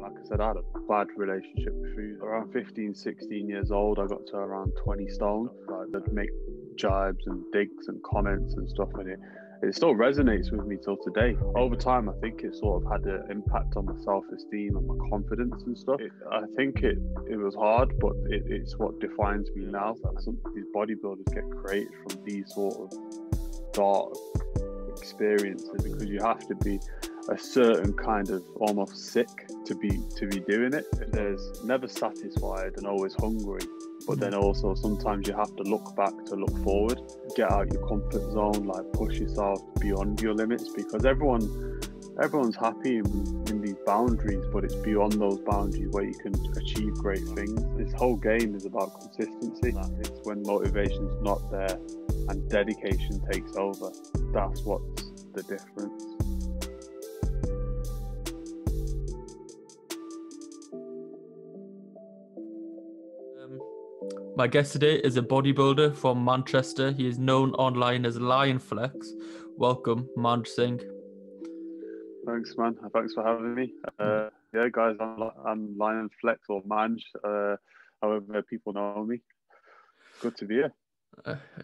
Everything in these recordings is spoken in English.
like I said, I had a bad relationship with food. Around 15, 16 years old, I got to around 20 stone. Like, I'd make jibes and digs and comments and stuff, and it still resonates with me till today. Over time, I think it sort of had an impact on my self-esteem and my confidence and stuff. I think it was hard, but it's what defines me now. These bodybuilders get created from these sort of dark experiences, because you have to be a certain kind of almost sick to be doing it. There's never satisfied and always hungry, but then also sometimes you have to look back to look forward, get out your comfort zone, like push yourself beyond your limits, because everyone's happy in these boundaries, but it's beyond those boundaries where you can achieve great things. This whole game is about consistency. It's when motivation's not there and dedication takes over. That's what's the difference. My guest today is a bodybuilder from Manchester. He is known online as Lion Flex. Welcome, Manj Singh. Thanks, man. Thanks for having me. Yeah, guys, I'm Lion Flex or Manj, however people know me. Good to be here.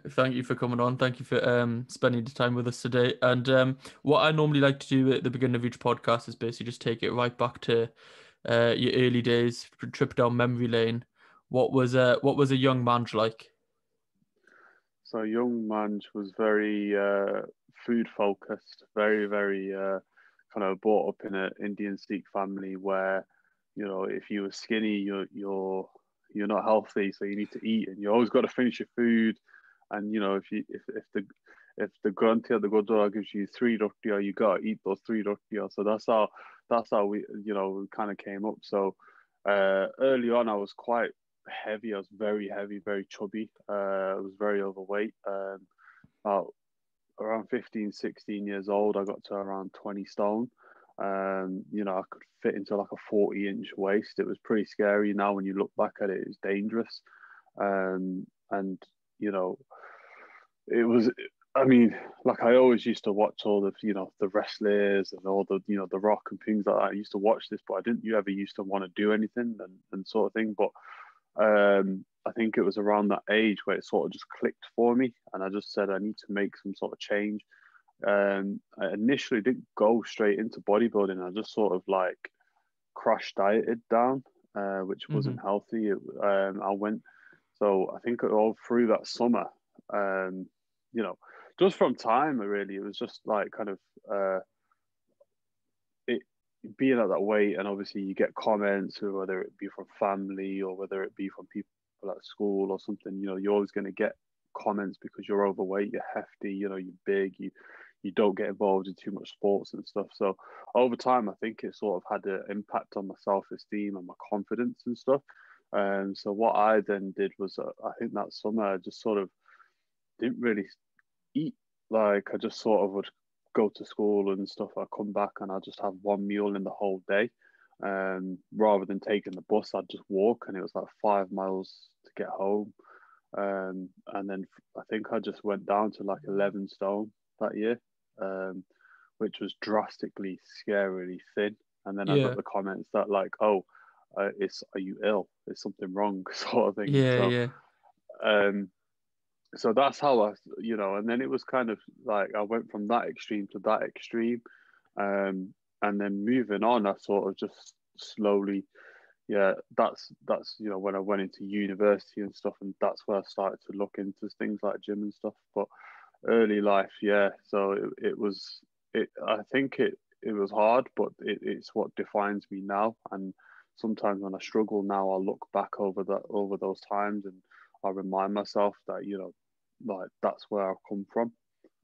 Thank you for coming on. Thank you for spending the time with us today. And what I normally like to do at the beginning of each podcast is basically just take it right back to your early days, trip down memory lane. What was a young Manj like? So young Manj was very food focused, very kind of brought up in an Indian Sikh family where, you know, if you were skinny, you're not healthy, so you need to eat, and you always got to finish your food. And you know, if the Granthi or the Gurdwara gives you 3 rotiya, you gotta eat those 3 rotiya. So that's how we, you know, we kind of came up. So early on, I was quite heavy. I was very heavy, very chubby. I was very overweight. About around 15, 16 years old, I got to around 20 stone. You know, I could fit into like a 40-inch waist. It was pretty scary. Now when you look back at it, it's dangerous. And you know, it was, I mean, like I always used to watch all the, you know, the wrestlers and all the, you know, The Rock and things like that. I used to watch this, but I didn't ever used to want to do anything and sort of thing. But I think it was around that age where it sort of just clicked for me, and I just said I need to make some sort of change. I initially didn't go straight into bodybuilding. I just sort of like crash dieted down, which wasn't healthy. I went, so I think all through that summer, you know, just from time, really, it was just like kind of it being at that weight, and obviously you get comments, whether it be from family or whether it be from people at school or something. You know, you're always going to get comments because you're overweight, you're hefty, you know, you're big, you don't get involved in too much sports and stuff. So over time, I think it sort of had an impact on my self-esteem and my confidence and stuff. So what I then did was, I think that summer, I just sort of didn't really eat. Like, I just sort of would go to school and stuff. I'd come back and I'd just have one meal in the whole day. Rather than taking the bus, I'd just walk, and it was like 5 miles to get home. And then I think I just went down to like 11 stone that year, which was drastically, scarily thin. And then I got the comments that like, oh, are you ill? Is something wrong? Sort of thing. So that's how I, you know, and then it was kind of like I went from that extreme to that extreme. And then moving on, I sort of just slowly, that's you know, when I went into university and stuff, and that's where I started to look into things like gym and stuff. But early life, so I think it was hard, but it's what defines me now. And sometimes when I struggle now, I'll look back over those times, and I remind myself that, you know, like that's where I've come from.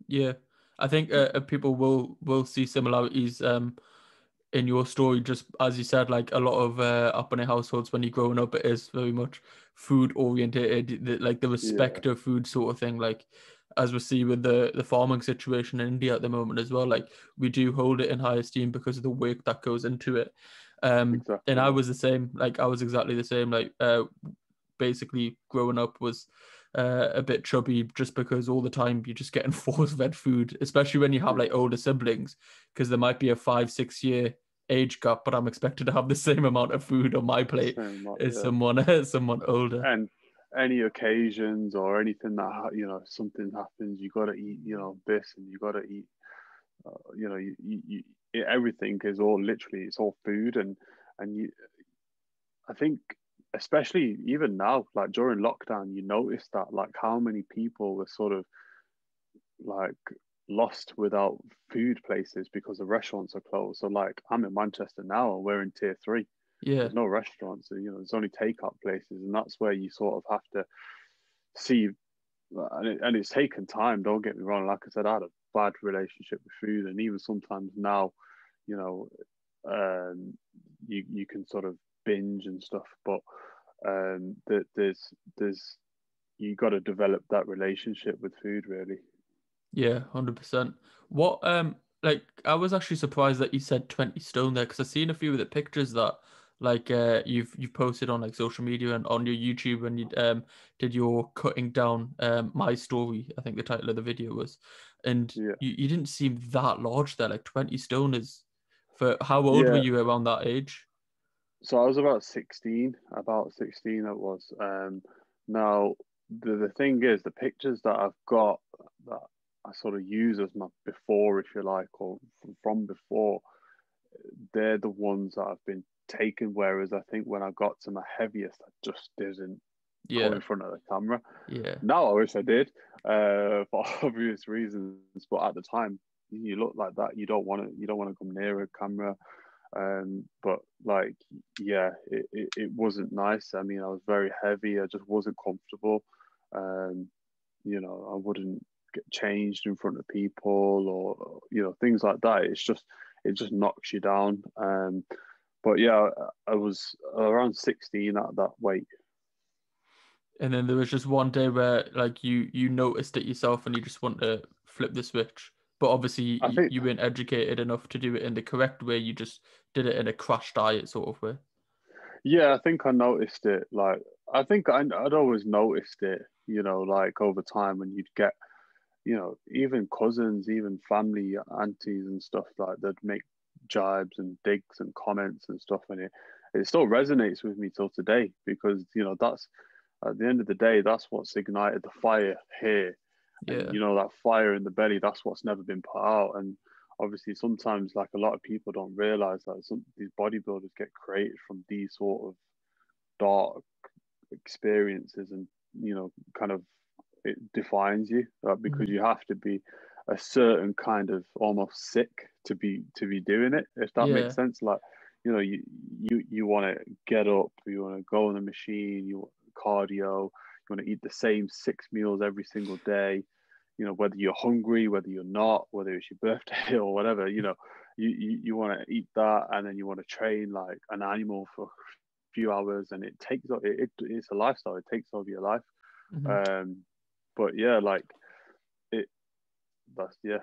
Yeah, I think people will see similarities in your story. Just as you said, like a lot of upper households, when you're growing up, it is very much food orientated, like the respect of food sort of thing. Like as we see with the farming situation in India at the moment as well, like we do hold it in high esteem because of the work that goes into it. Exactly. And I was the same. Like I was exactly the same. Like basically growing up was a bit chubby just because all the time you're just getting force-fed food, especially when you have like older siblings, because there might be a 5-6 year age gap, but I'm expected to have the same amount of food on my plate same, as yeah. someone older. And any occasions or anything that something happens, you got to eat, this, and you got to eat, everything is all literally, it's all food. And I think, especially even now, like during lockdown, you notice that, like, how many people were sort of like lost without food places because the restaurants are closed. So like, I'm in Manchester now and we're in tier 3. Yeah, There's no restaurants, so, there's only takeout places, and that's where you sort of have to see. And it's taken time. Don't get me wrong. Like I said, I had a bad relationship with food, and even sometimes now, you know, you can sort of binge and stuff, but there's you got to develop that relationship with food, really. yeah, 100%. What like I was actually surprised that you said 20 stone there, because I've seen a few of the pictures that like you've posted on like social media and on your YouTube when you did your cutting down my story, I think the title of the video was, and Yeah, you didn't seem that large there. Like 20 stone is, for how old were yeah. you around that age? So I was about 16. About 16, it was. Now the thing is, the pictures that I've got that I sort of use as my before, if you like, or from before, they're the ones that I've been taken. Whereas I think when I got to my heaviest, I just didn't come Yeah, in front of the camera. yeah, Now I wish I did, for obvious reasons. But at the time, you look like that, you don't want to come near a camera. But like, yeah, it wasn't nice. I mean, I was very heavy. I just wasn't comfortable. Um, I wouldn't get changed in front of people, or things like that. It just knocks you down. But yeah, I was around 16 at that weight. and then there was just one day where like you noticed it yourself and you just want to flip the switch, but obviously I think, you weren't educated enough to do it in the correct way. You just did it in a crash diet sort of way. yeah, I think I noticed it. Like, I think I'd always noticed it. Like over time when you'd get, even cousins, even family, aunties and stuff, like they'd make jibes and digs and comments and stuff, and it still resonates with me till today, because that's, at the end of the day, that's what's ignited the fire here. And Yeah, that fire in the belly, that's what's never been put out. And obviously sometimes, like, a lot of people don't realize that these bodybuilders get created from these sort of dark experiences, and kind of, it defines you, because mhm. you have to be a certain kind of almost sick to be doing it, if that makes Yeah, sense. Like, you want to get up, you want to go on the machine, you want cardio, you want to eat the same 6 meals every single day, whether you're hungry, whether you're not, whether it's your birthday or whatever, you want to eat that, and then you want to train like an animal for a few hours, and it's a lifestyle. It takes over your life. mhm. um but yeah, like, it that's, yeah.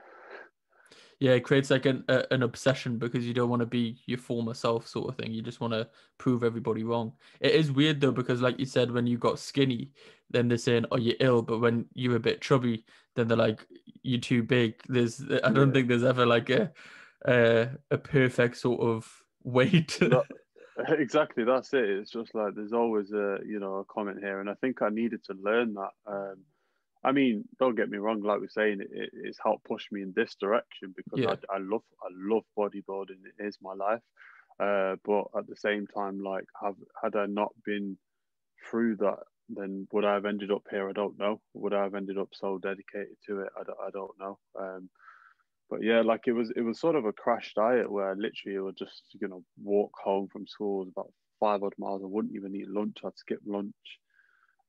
Yeah, it creates like an obsession because you don't want to be your former self sort of thing. You just want to prove everybody wrong. It is weird though, because like you said, when you got skinny, then they're saying, "Oh, you're ill," but when you're a bit chubby, then they're like, "You're too big." I don't Yeah, think there's ever like a perfect sort of weight. that, exactly, that's it. It's just like there's always a comment here, and I think I needed to learn that. I mean, don't get me wrong. Like we're saying, it's helped push me in this direction, because Yeah, I love bodybuilding. It is my life. But at the same time, like, had I not been through that, then would I have ended up here? I don't know. Would I have ended up so dedicated to it? I don't know. But yeah, like, it was sort of a crash diet where I literally would just walk home from school. It was about 5 odd miles. I wouldn't even eat lunch. I'd skip lunch.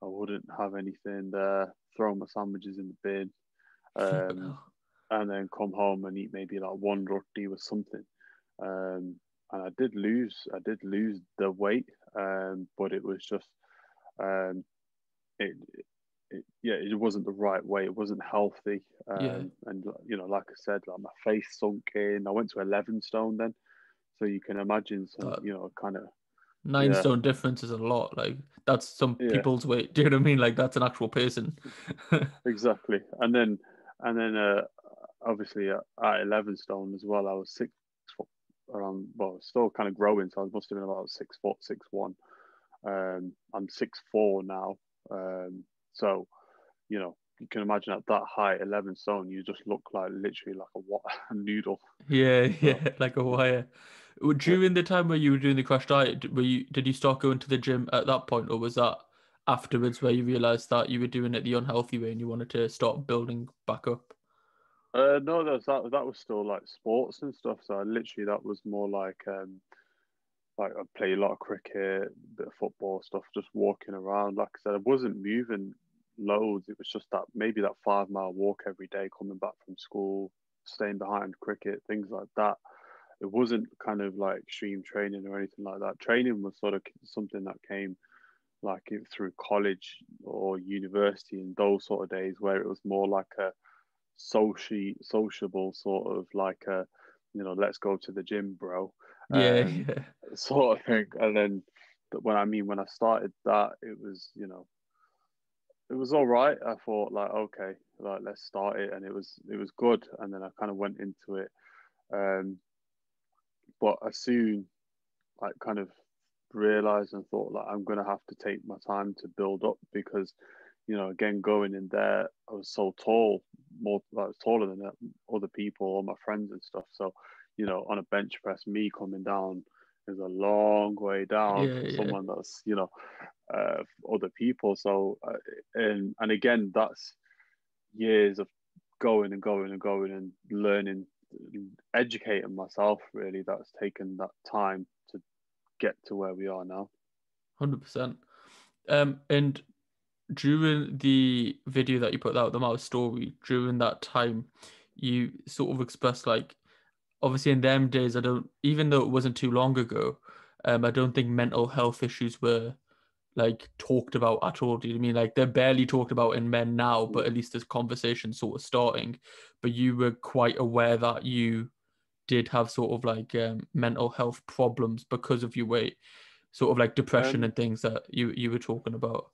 I wouldn't have anything there. Throw my sandwiches in the bin, flipping um, hell. and then come home and eat maybe like one roti with something. And I did lose the weight, but it was just, um, it, yeah, it wasn't the right way. It wasn't healthy. Yeah, And like I said, like, my face sunk in. I went to 11 stone then, so you can imagine some, that kind of, nine yeah, stone difference is a lot. Like that's some yeah, people's weight. Do you know what I mean? Like that's an actual person. exactly. And then obviously at 11 stone as well, I was 6 foot. around, well, still kind of growing. So I must have been about 6 foot, 6'1". I'm 6'4" now. So, you can imagine at that height, 11 stone, you just look like literally like a noodle. Yeah, So, yeah, like a wire. yeah. During the time where you were doing the crash diet, did you start going to the gym at that point, or was that afterwards where you realized that you were doing it the unhealthy way and you wanted to start building back up? No, that was still like sports and stuff. So that was more like I play a lot of cricket, bit of football stuff, just walking around. Like I said, I wasn't moving loads. It was just that maybe that 5 mile walk every day coming back from school, staying behind cricket, things like that. It wasn't kind of like extreme training or anything like that. Training was sort of something that came like through college or university and those sort of days where it was more like a sociable sort of like a, let's go to the gym, bro, Yeah, um, yeah, sort of thing. And then when I started that, it was all right. I thought like, okay, like let's start it, and it was good. And then I kind of went into it, um, but I soon like kind of realized and thought like I'm gonna have to take my time to build up because again going in there I was so tall, more I was taller than other people, all my friends and stuff. So on a bench press, me coming down is a long way down yeah, for yeah. someone that's other people. So and again that's years of going and going and going and learning, educating myself really. That's taken that time to get to where we are now. 100%. And during the video that you put out, the Mouse story, during that time, you sort of expressed like, obviously in them days, I don't, even though it wasn't too long ago, I don't think mental health issues were like talked about at all. Do you know what I mean? Like they're barely talked about in men now, but Yeah. at least there's conversation sort of starting. But you were quite aware that you did have sort of like mental health problems because of your weight, sort of like depression Um, and things that you were talking about.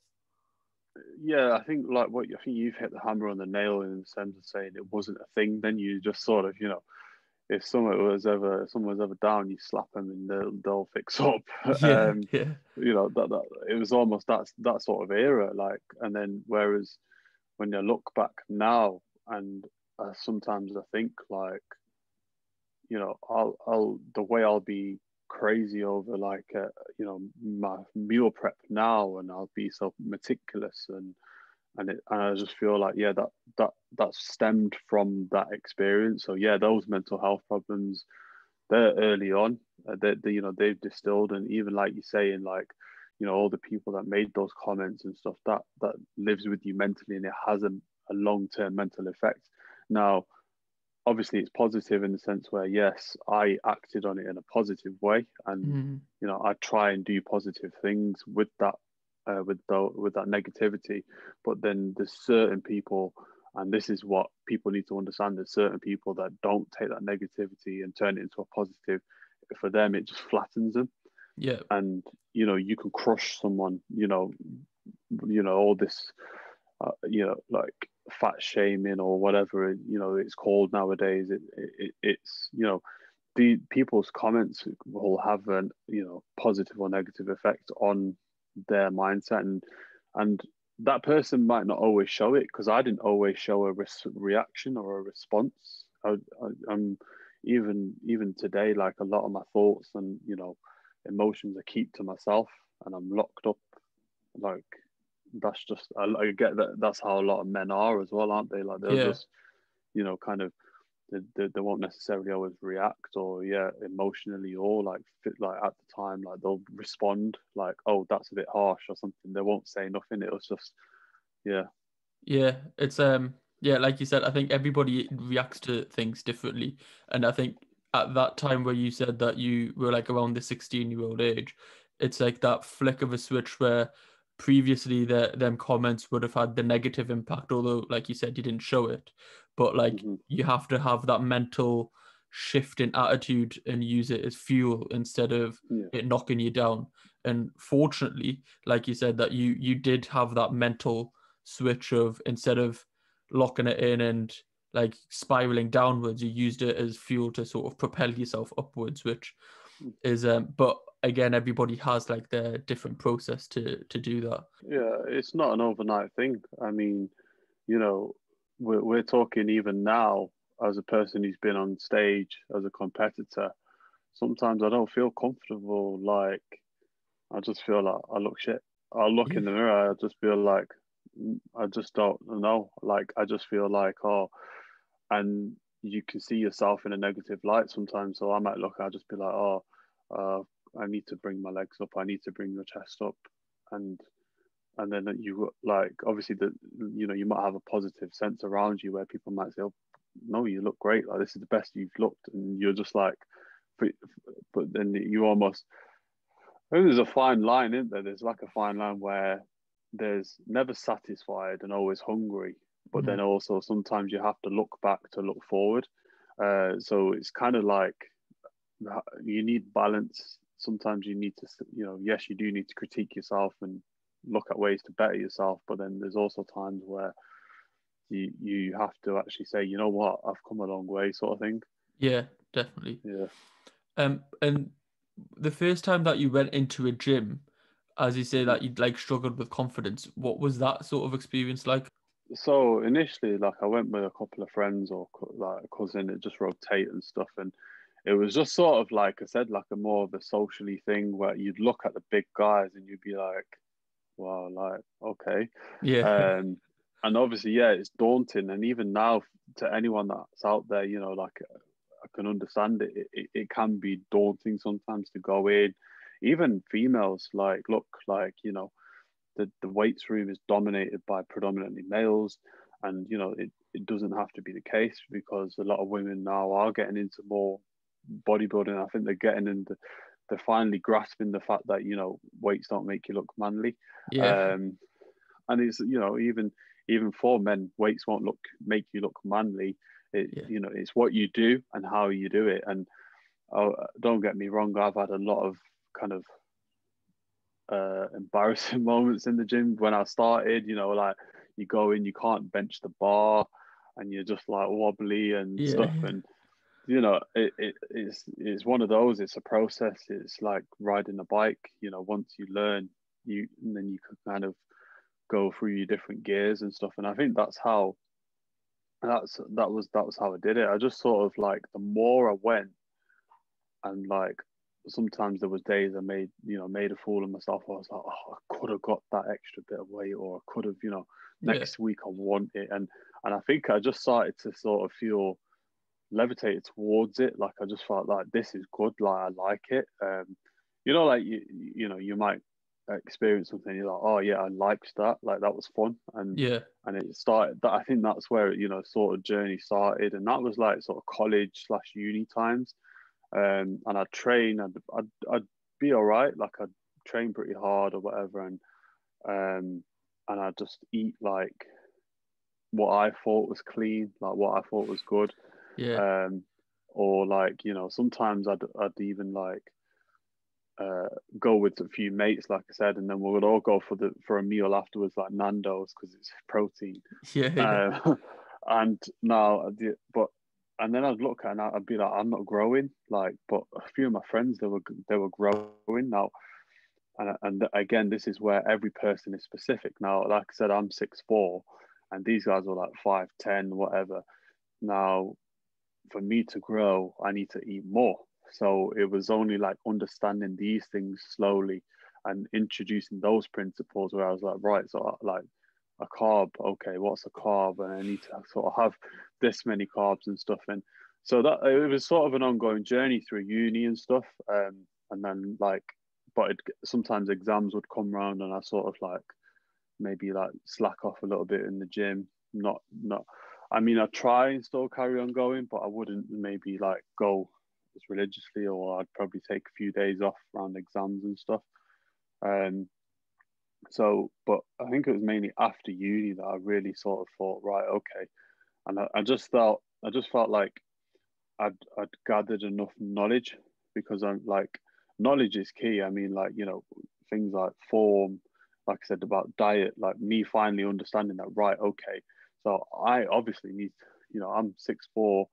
yeah, I think I think you've hit the hammer on the nail in the sense of saying it wasn't a thing. Then you just sort of, if someone was ever down, you slap them and they'll fix up. Yeah, yeah, That it was almost that sort of era. Like, and then whereas when you look back now, and sometimes I think like, I'll the way I'll be crazy over like my meal prep now, and I'll be so meticulous, and I just feel like yeah that stemmed from that experience. So yeah, those mental health problems, they're early on. They've distilled, and even like you say, in like all the people that made those comments and stuff, that lives with you mentally, and it has a long-term mental effect. Now obviously it's positive in the sense where yes, I acted on it in a positive way, and mm, I try and do positive things with that, with that negativity. But then there's certain people, and this is what people need to understand: there's certain people that don't take that negativity and turn it into a positive. For them, it just flattens them, yeah, and you can crush someone. All this like fat shaming or whatever it's called nowadays. It's the people's comments will have an positive or negative effect on their mindset, and that person might not always show it, because I didn't always show a reaction or a response. I'm even today, like a lot of my thoughts and emotions I keep to myself, and I'm locked up. Like that's just I get that that's how a lot of men are as well, aren't they? Like they'll yeah. just kind of they won't necessarily always react or yeah emotionally, or like fit, like at the time like they'll respond like, oh, that's a bit harsh or something. They won't say nothing. It was just yeah. Yeah, it's yeah, like you said, I think everybody reacts to things differently. And I think at that time where you said that you were like around the 16-year-old age, it's like that flick of a switch where previously them comments would have had the negative impact, although like you said, you didn't show it. But like Hmm. you have to have that mental shift in attitude and use it as fuel instead of Yeah. it knocking you down. And fortunately, like you said, that you did have that mental switch of, instead of locking it in and like spiraling downwards. You used it as fuel to sort of propel yourself upwards, which is but again, everybody has like their different process to do that. Yeah, it's not an overnight thing. I mean, you know, we're talking even now as a person who's been on stage as a competitor. Sometimes I don't feel comfortable. Like I just feel like I look shit. I'll look Yeah, in the mirror. I just feel like I just don't know. Like I just feel like oh, and you can see yourself in a negative light sometimes. So I might look. I'll just be like oh, uh, I need to bring my legs up. I need to bring the chest up, and then you like obviously the you might have a positive sense around you where people might say oh no you look great like this is the best you've looked and you're just like but then you almost I think there's a fine line isn't there there's like a fine line where there's never satisfied and always hungry but then also sometimes you have to look back to look forward so it's kind of like you need balance sometimes you need to yes you do need to critique yourself and look at ways to better yourself but then there's also times where you have to actually say you know what I've come a long way sort of thing. yeah, definitely. Yeah. And the first time that you went into a gym, as you say that you'd like struggled with confidence, what was that sort of experience like? So initially like I went with a couple of friends or like a cousin it just rotate and stuff and it was just sort of like I said like a more of a socially thing where you'd look at the big guys and you'd be like wow like okay Yeah, um and obviously yeah it's daunting and even now to anyone that's out there like I can understand it. It can be daunting sometimes to go in even females like look like the weights room is dominated by predominantly males and it doesn't have to be the case because a lot of women now are getting into more bodybuilding. I think they're getting into they're finally grasping the fact that weights don't make you look manly. yeah, um and it's even for men weights won't make you look manly. yeah, It's what you do and how you do it. And oh, don't get me wrong, I've had a lot of kind of embarrassing moments in the gym when I started. Like you go in, you can't bench the bar, and you're just like wobbly and yeah, stuff. And it's one of those. It's a process. It's like riding a bike. Once you learn, and then you can kind of go through your different gears and stuff. And I think that was how I did it. I just sort of like the more I went and like sometimes there was days I made a fool of myself. I was like, oh, I could have got that extra bit of weight, or I could have, yeah, next week I want it, and I think I just started to sort of feel levitated towards it. Like I just felt like this is good, like I like it. Like you might experience something, you're like, oh yeah, I liked that, like that was fun, yeah, and it started. That I think that's where sort of journey started, and that was like sort of college slash uni times. And I'd train, I'd be all right, like I'd train pretty hard or whatever, and I'd just eat like what I thought was clean, like what I thought was good, yeah, um, or like sometimes I'd even like uh, go with a few mates, like I said, and then we would all go for a meal afterwards, like Nando's, because it's protein. yeah, yeah, And now, but and then I'd look and I'd be like, I'm not growing, like, but a few of my friends they were growing now, and again, this is where every person is specific. Now, like I said, I'm 6'4", and these guys were like 5'10", whatever. Now, for me to grow, I need to eat more. So it was only like understanding these things slowly and introducing those principles where I was like, right, so like a carb, okay, what's a carb? And I need to sort of have this many carbs and stuff. And so that it was sort of an ongoing journey through uni and stuff. And then like, but sometimes exams would come around and I sort of like maybe like slack off a little bit in the gym. Not. I mean, I try and still carry on going, but I wouldn't maybe like go as religiously, or I'd probably take a few days off around exams and stuff. Um. So, but I think it was mainly after uni that I really sort of thought, right, okay, and I just felt like I'd gathered enough knowledge because I'm like knowledge is key. I mean, like things like form, like I said about diet, like me finally understanding that right, okay, so I obviously need I'm 6'4".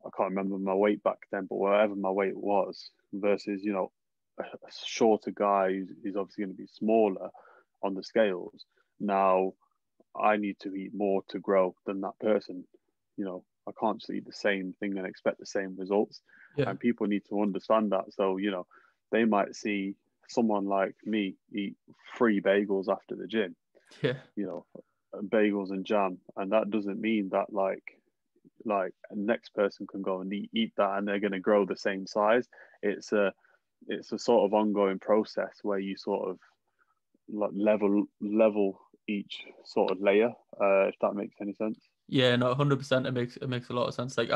I can't remember my weight back then, but whatever my weight was versus, a shorter guy who's obviously going to be smaller on the scales. Now I need to eat more to grow than that person. I can't just eat the same thing and expect the same results. Yeah. And people need to understand that. So, they might see someone like me eat 3 bagels after the gym, Yeah. Bagels and jam. And that doesn't mean that like next person can go and eat that and they're going to grow the same size. It's a sort of ongoing process where you sort of like level each sort of layer, if that makes any sense. Yeah, no, 100%. It makes a lot of sense. Like,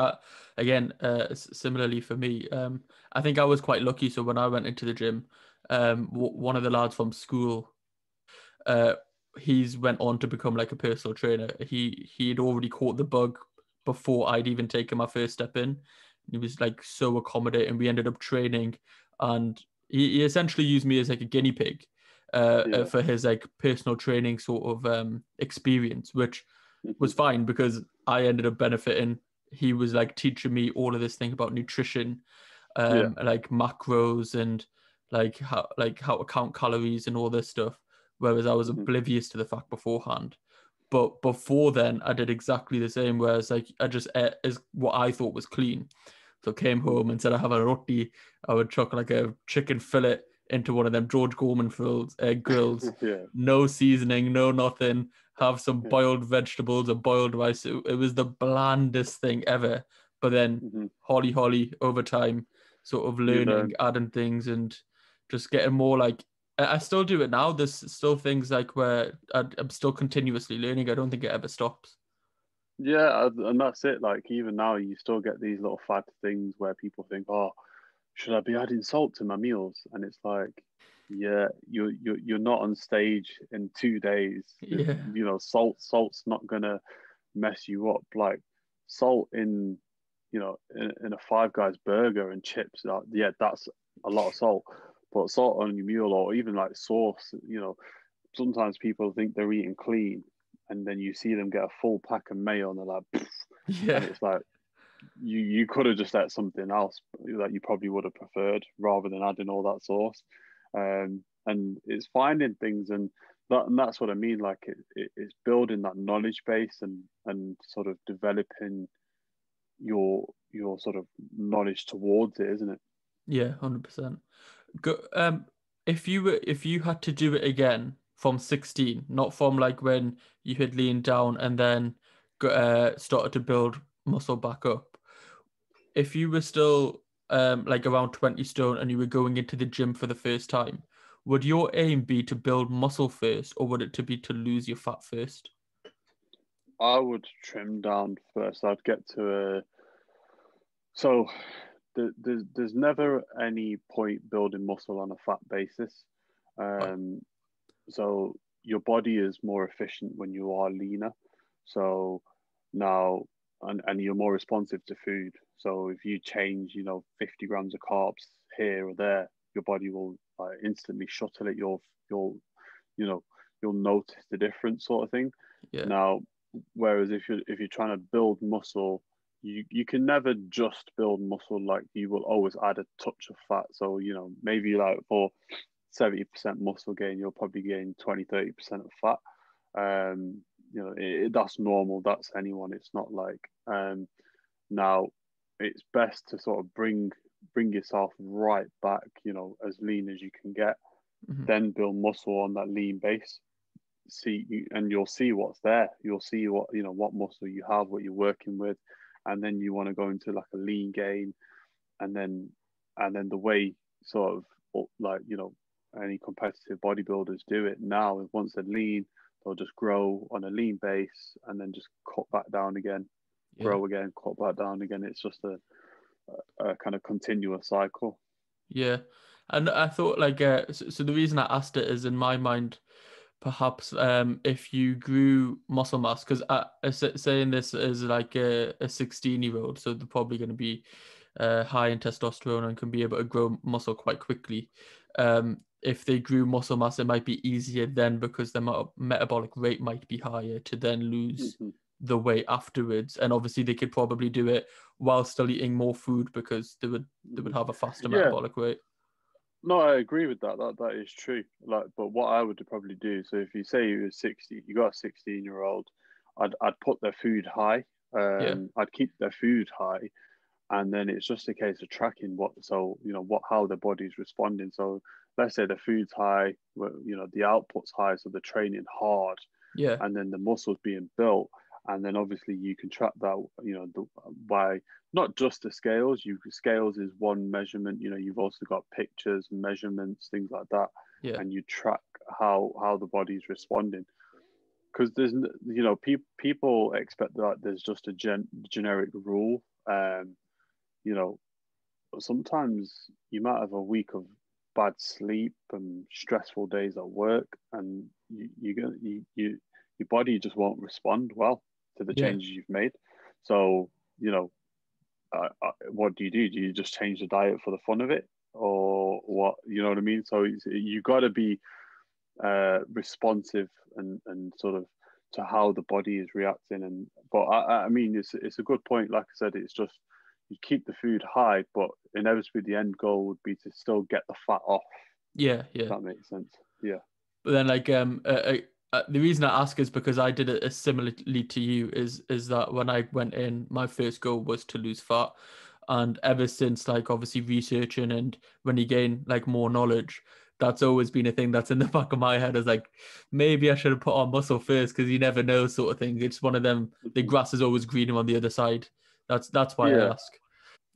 again, similarly for me, I think I was quite lucky. So when I went into the gym, one of the lads from school, uh, he's went on to become like a personal trainer. He'd already caught the bug before I'd even taken my first step in. He was like so accommodating. We ended up training, and he essentially used me as like a guinea pig, Yeah. for his like personal training sort of experience, which was fine because I ended up benefiting. He was like teaching me all of this thing about nutrition, Yeah. like macros and like how to count calories and all this stuff. Whereas I was Hmm. oblivious to the fact beforehand. But before then, I did exactly the same. Whereas like I just ate as what I thought was clean. So I came home and said I have a roti. I would chuck like a chicken fillet into one of them George Gorman grills. Yeah. No seasoning, no nothing. Have some Yeah. boiled vegetables or boiled rice. It was the blandest thing ever. But then Hmm. holly over time, sort of You learning, learn. adding things, and just getting more like I still do it now. There's still things like where I'm still continuously learning. I don't think it ever stops. Yeah, and that's it. Like even now, you still get these little fad things where people think, "Oh, should I be adding salt to my meals?" And it's like, yeah, you're not on stage in 2 days. Yeah, Salt's not gonna mess you up. Like salt in a Five Guys burger and chips. Yeah, that's a lot of salt. But salt on your meal or even like sauce, sometimes people think they're eating clean, and then you see them get a full pack of mayo and they're like, "Pfft," and yeah, it's like you could have just had something else that you probably would have preferred rather than adding all that sauce. And it's finding things and that's what I mean. Like it's building that knowledge base and sort of developing your sort of knowledge towards it, isn't it? yeah, 100%. Go, if you had to do it again from 16, not from like when you had leaned down and then started to build muscle back up. If you were still like around 20 stone and you were going into the gym for the first time, would your aim be to build muscle first or would it to be to lose your fat first? I would trim down first. I'd get to a so there's never any point building muscle on a fat basis. Right. Um, so your body is more efficient when you are leaner. So now, and you're more responsive to food. So if you change, 50 grams of carbs here or there, your body will instantly shuttle it. You know, you'll notice the difference, sort of thing. Yeah. Now, whereas if you're trying to build muscle, you can never just build muscle. Like you will always add a touch of fat. So maybe like for 70% muscle gain, you'll probably gain 20-30% of fat. That's normal. That's anyone. It's not like now. It's best to sort of bring yourself right back, as lean as you can get. Mhm. Then build muscle on that lean base. And you'll see what's there. You'll see what muscle you have, what you're working with, and then you want to go into like a lean gain, and then the way sort of like any competitive bodybuilders do it now is once they're lean, they'll just grow on a lean base and then just cut back down again, Yeah. grow again, cut back down again. It's just a kind of continuous cycle. Yeah. And I thought like so the reason I asked it is in my mind perhaps if you grew muscle mass because saying this is like a 16-year-old, so they're probably going to be high in testosterone and can be able to grow muscle quite quickly. If they grew muscle mass, it might be easier then because their metabolic rate might be higher to then lose Mhm. the weight afterwards, and obviously they could probably do it while still eating more food because they would have a faster Yeah, metabolic rate. no, I agree with that. That is true. Like, but what I would probably do, so if you say you were 60, you got a 16-year-old, I'd put their food high. Yeah, I'd keep their food high, and then it's just a case of tracking what how the body's responding. So let's say the food's high, the output's high, so they're training hard, yeah, and then the muscles being built, and then obviously you can track that, by not just the scales. Scales is one measurement. You've also got pictures, measurements, things like that, yeah, and you track how the body's responding. Because there's, people expect that there's just a generic rule. You know, sometimes you might have a week of bad sleep and stressful days at work, and your body just won't respond well to the yeah, changes you've made. So, what do? Do you just change the diet for the fun of it, or what? You know what I mean? So you got to be responsive and sort of to how the body is reacting. And but I mean, it's a good point. Like I said, it's just you keep the food high, but inevitably the end goal would be to still get the fat off. yeah, If yeah. that makes sense. Yeah. But then, like, the reason I ask is because I did it as similarly to you. Is that when I went in, my first goal was to lose fat, and ever since, like, obviously researching and when you gain like more knowledge, that's always been a thing that's in the back of my head. Is like maybe I should have put on muscle first because you never know, sort of thing. It's one of them. The Mhm. grass is always greener on the other side. That's why I Yeah. ask.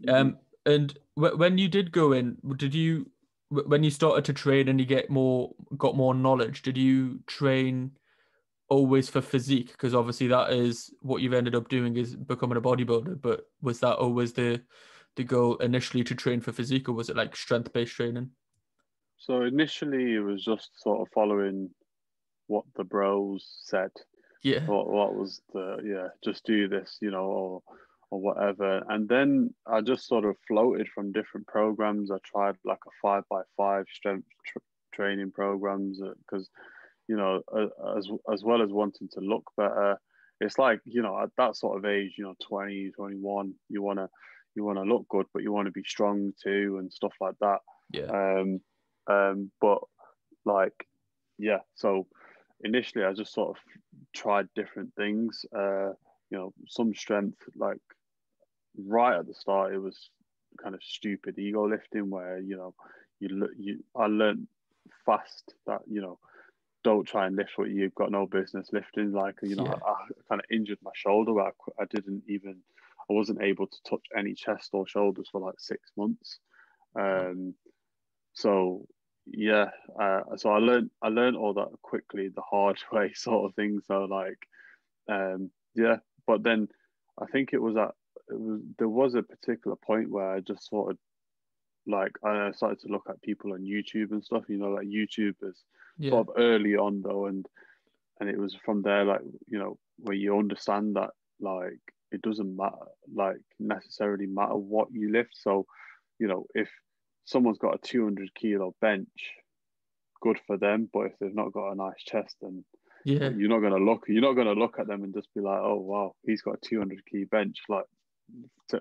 Hmm. And when you did go in, did you when you started to train and you got more knowledge, did you train always for physique? Because obviously that is what you've ended up doing is becoming a bodybuilder. But was that always the goal initially to train for physique, or was it like strength based training? So initially it was just sort of following what the bros said. Yeah, What was just do this, or whatever. And then I just sort of floated from different programs. I tried like a 5x5 strength training programs because as well as wanting to look better, it's like, at that sort of age, 20, 21, you want to look good, but you want to be strong too and stuff like that. yeah, um but like, yeah, so initially I just sort of tried different things. Some strength, like right at the start, it was kind of stupid ego lifting where I learned fast that don't try and lift what you've got no business lifting. Like, yeah, I kind of injured my shoulder. I didn't even, I wasn't able to touch any chest or shoulders for like 6 months. wow. Um, so yeah, so I learned all that quickly, the hard way, sort of thing. So like, yeah, but then I think there was a particular point where I just sort of like I started to look at people on YouTube and stuff. Like YouTube is Yeah, sort of early on though, and it was from there, like, where you understand that, like, it doesn't matter, like, necessarily matter what you lift. So if someone's got a 200 kilo bench, good for them, but if they've not got a nice chest, then yeah, you're not gonna look at them and just be like, oh wow, he's got a 200 key bench, like, to,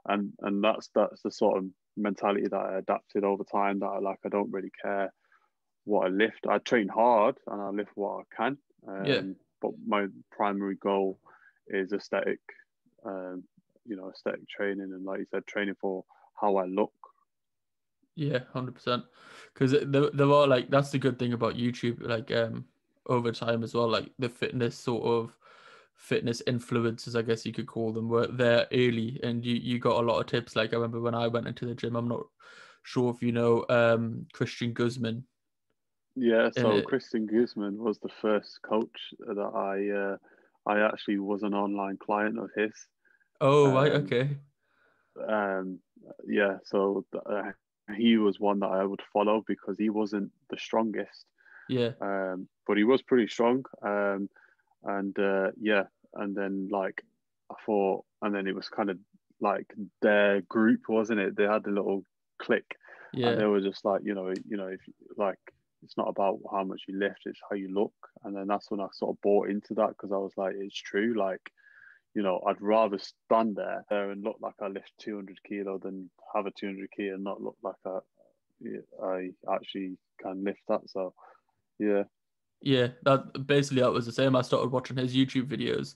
and that's the sort of mentality that I adapted over time, that I don't really care what I lift. I train hard and I lift what I can. yeah. But my primary goal is aesthetic, aesthetic training, and like you said, training for how I look. Yeah, 100%. Because there are like that's the good thing about YouTube. Like over time as well, like the fitness influencers, I guess you could call them, were there early, and you got a lot of tips. Like I remember when I went into the gym, I'm not sure if you know Christian Guzman. Yeah, so And Christian Guzman was the first coach that I actually was an online client of his. oh right, Um, okay, um, yeah, so he was one that I would follow because he wasn't the strongest, yeah, but he was pretty strong. And yeah, and then like I thought, and then it was kind of like their group, wasn't it? They had a little clique, and yeah, they were just like, if like it's not about how much you lift, it's how you look. And then that's when I sort of bought into that, because I was like, it's true. Like, you know, I'd rather stand there and look like I lift 200 kilo than have a 200 kilo and not look like I actually can lift that. So yeah. Yeah, that was the same. I started watching his YouTube videos,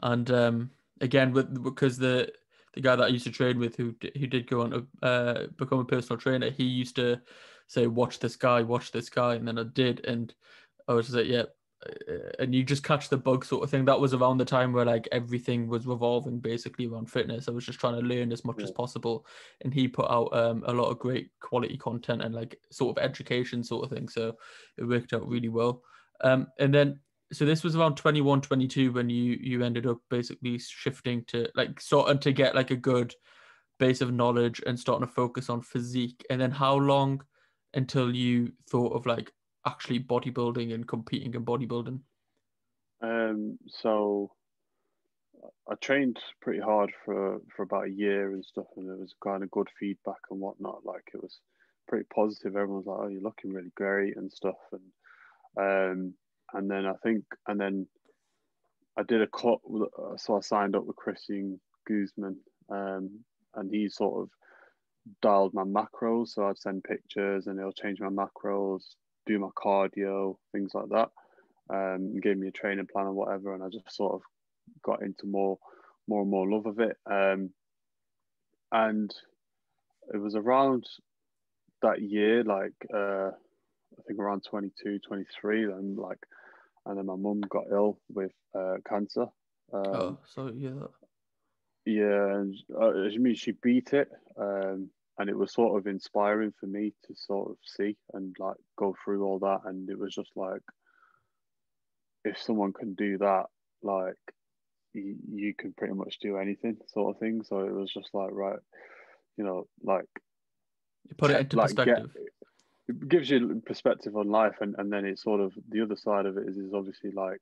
and again, because the guy that I used to train with, who did go on to become a personal trainer, he used to say, watch this guy," and then I did, and I was just like, yeah. And you just catch the bug sort of thing. That was around the time where like everything was revolving basically around fitness. I was just trying to learn as much as possible, and he put out a lot of great quality content and like sort of education sort of thing. So it worked out really well. And then so this was around 21, 22 when you ended up basically shifting to like starting to get like a good base of knowledge and starting to focus on physique. And then how long until you thought of like actually bodybuilding and competing in bodybuilding? So I trained pretty hard for about a year and stuff, and it was kind of good feedback and whatnot. Like, it was pretty positive. Everyone was like, "Oh, you're looking really great" and stuff. And then I did a cut. So I signed up with Christian Guzman, and he sort of dialed my macros. So I'd send pictures, and he'll change my macros, do my cardio, things like that. Gave me a training plan or whatever, and I just sort of got into more and more love of it. And it was around that year, like I think around 22, 23, then like, and then my mum got ill with cancer. Oh, so yeah. Yeah, and I mean, she beat it, and it was sort of inspiring for me to sort of see and like go through all that. And it was just like, if someone can do that, like, you can pretty much do anything, sort of thing. So it was just like, right, you know, like, You put it into get perspective. it gives you perspective on life, and then it's sort of the other side of it is obviously like,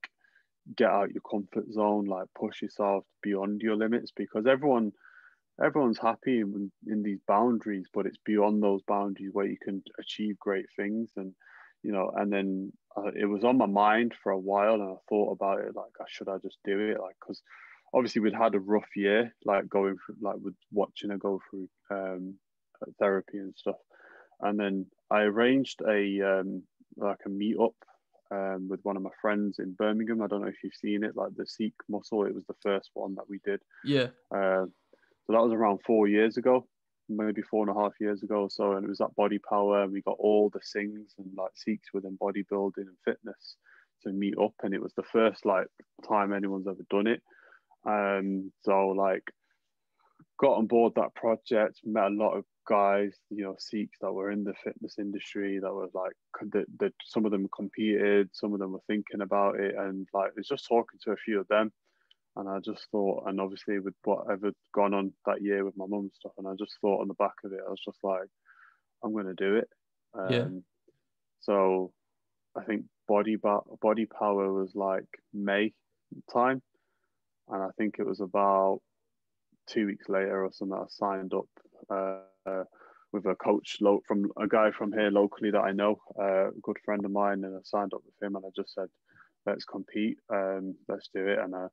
get out your comfort zone, like push yourself beyond your limits, because everyone's happy in these boundaries, but it's beyond those boundaries where you can achieve great things. And you know, and then it was on my mind for a while, and I thought about it, like, should I just do it, like, because obviously we'd had a rough year, like going through, like, with watching her go through therapy and stuff. And then I arranged like a meetup with one of my friends in Birmingham. I don't know if you've seen it, like the Seek Muscle. It was the first one that we did. Yeah. So that was around 4 years ago, maybe 4.5 years ago. So, and it was at Body Power, and we got all the things and like Seeks within bodybuilding and fitness to meet up. And it was the first like time anyone's ever done it. So like, got on board that project, met a lot of guys, you know, Sikhs that were in the fitness industry, that was like, that some of them competed, some of them were thinking about it, and like, it's just talking to a few of them. And I just thought, and obviously with whatever gone on that year with my mum and stuff, and I just thought on the back of it, I was just like, I'm going to do it. Yeah. So I think Body Power was like May time, and I think it was about 2 weeks later or something, I signed up with a coach from a guy from here locally that I know, a good friend of mine, and I signed up with him, and I just said, let's compete, let's do it. And I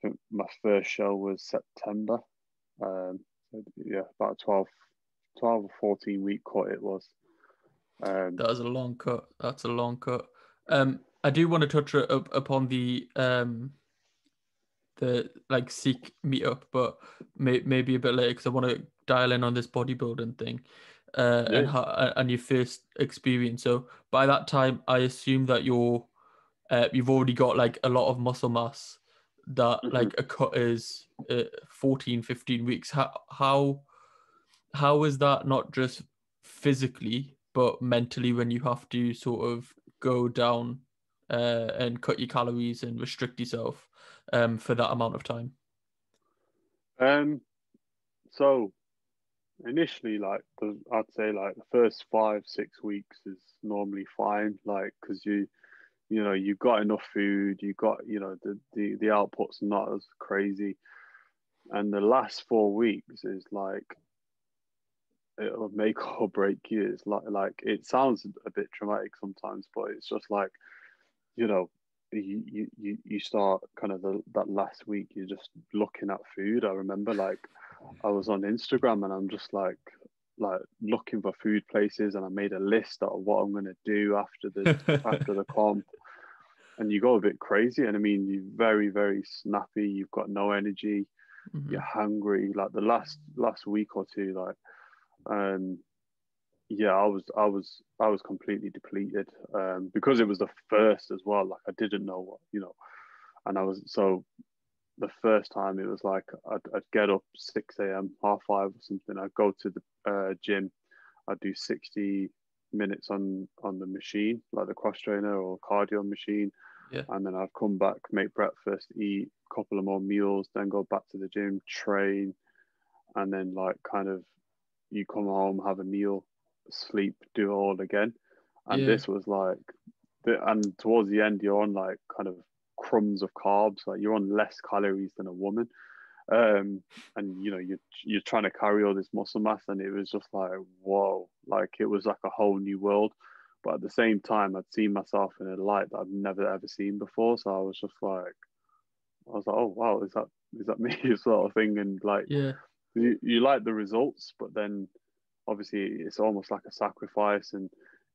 think my first show was September. Yeah, about 12 or 14 week cut it was. That was a long cut. That's a long cut. I do want to touch upon the like Seek meetup, but maybe a bit later, because I want to dial in on this bodybuilding thing, and Yeah. how and your first experience. So by that time, I assume that you've already got like a lot of muscle mass, that Mm-hmm. like a cut is 14, 15 weeks. How is that, not just physically but mentally, when you have to sort of go down and cut your calories and restrict yourself for that amount of time? So initially, like, I'd say like the first 5-6 weeks is normally fine, like, because you know, you've got enough food, you got, you know, the output's not as crazy. And the last 4 weeks is like, it'll make or break you. It's like it sounds a bit traumatic sometimes, but it's just like, you know, you start kind of that last week, you're just looking at food. I remember like I was on Instagram and I'm just like looking for food places, and I made a list of what I'm gonna do after the comp, and you go a bit crazy. And I mean, you're very, very snappy. You've got no energy. Mm-hmm. You're hungry. Like the last week or two, like yeah, I was completely depleted because it was the first as well. Like I didn't know what, and I was so the first time it was like I'd get up 6 a.m., half five or something. I'd go to the gym. I'd do 60 minutes on the machine, like the cross trainer or cardio machine. Yeah. And then I'd come back, make breakfast, eat a couple of more meals, then go back to the gym, train, and then like kind of you come home, have a meal, sleep, do it all again. And Yeah. this was like, and towards the end, you're on like kind of crumbs of carbs, like you're on less calories than a woman. And you're trying to carry all this muscle mass, and it was just like, whoa, like it was like a whole new world. But at the same time, I'd seen myself in a light that I've never ever seen before. So I was just like, oh wow, is that me sort of thing? And like Yeah. you like the results, but then obviously it's almost like a sacrifice. And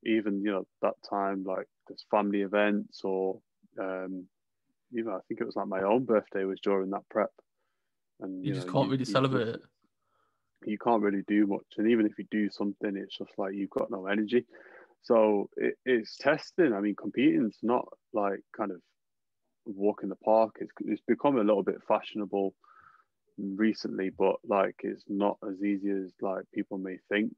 even that time, like there's family events, or I think it was like my own birthday was during that prep, and You just can't really celebrate it. you can't really do much. And even if you do something, it's just like you've got no energy. So it's testing. I mean, competing's not like kind of walk in the park. It's become a little bit fashionable recently, but like it's not as easy as like people may think.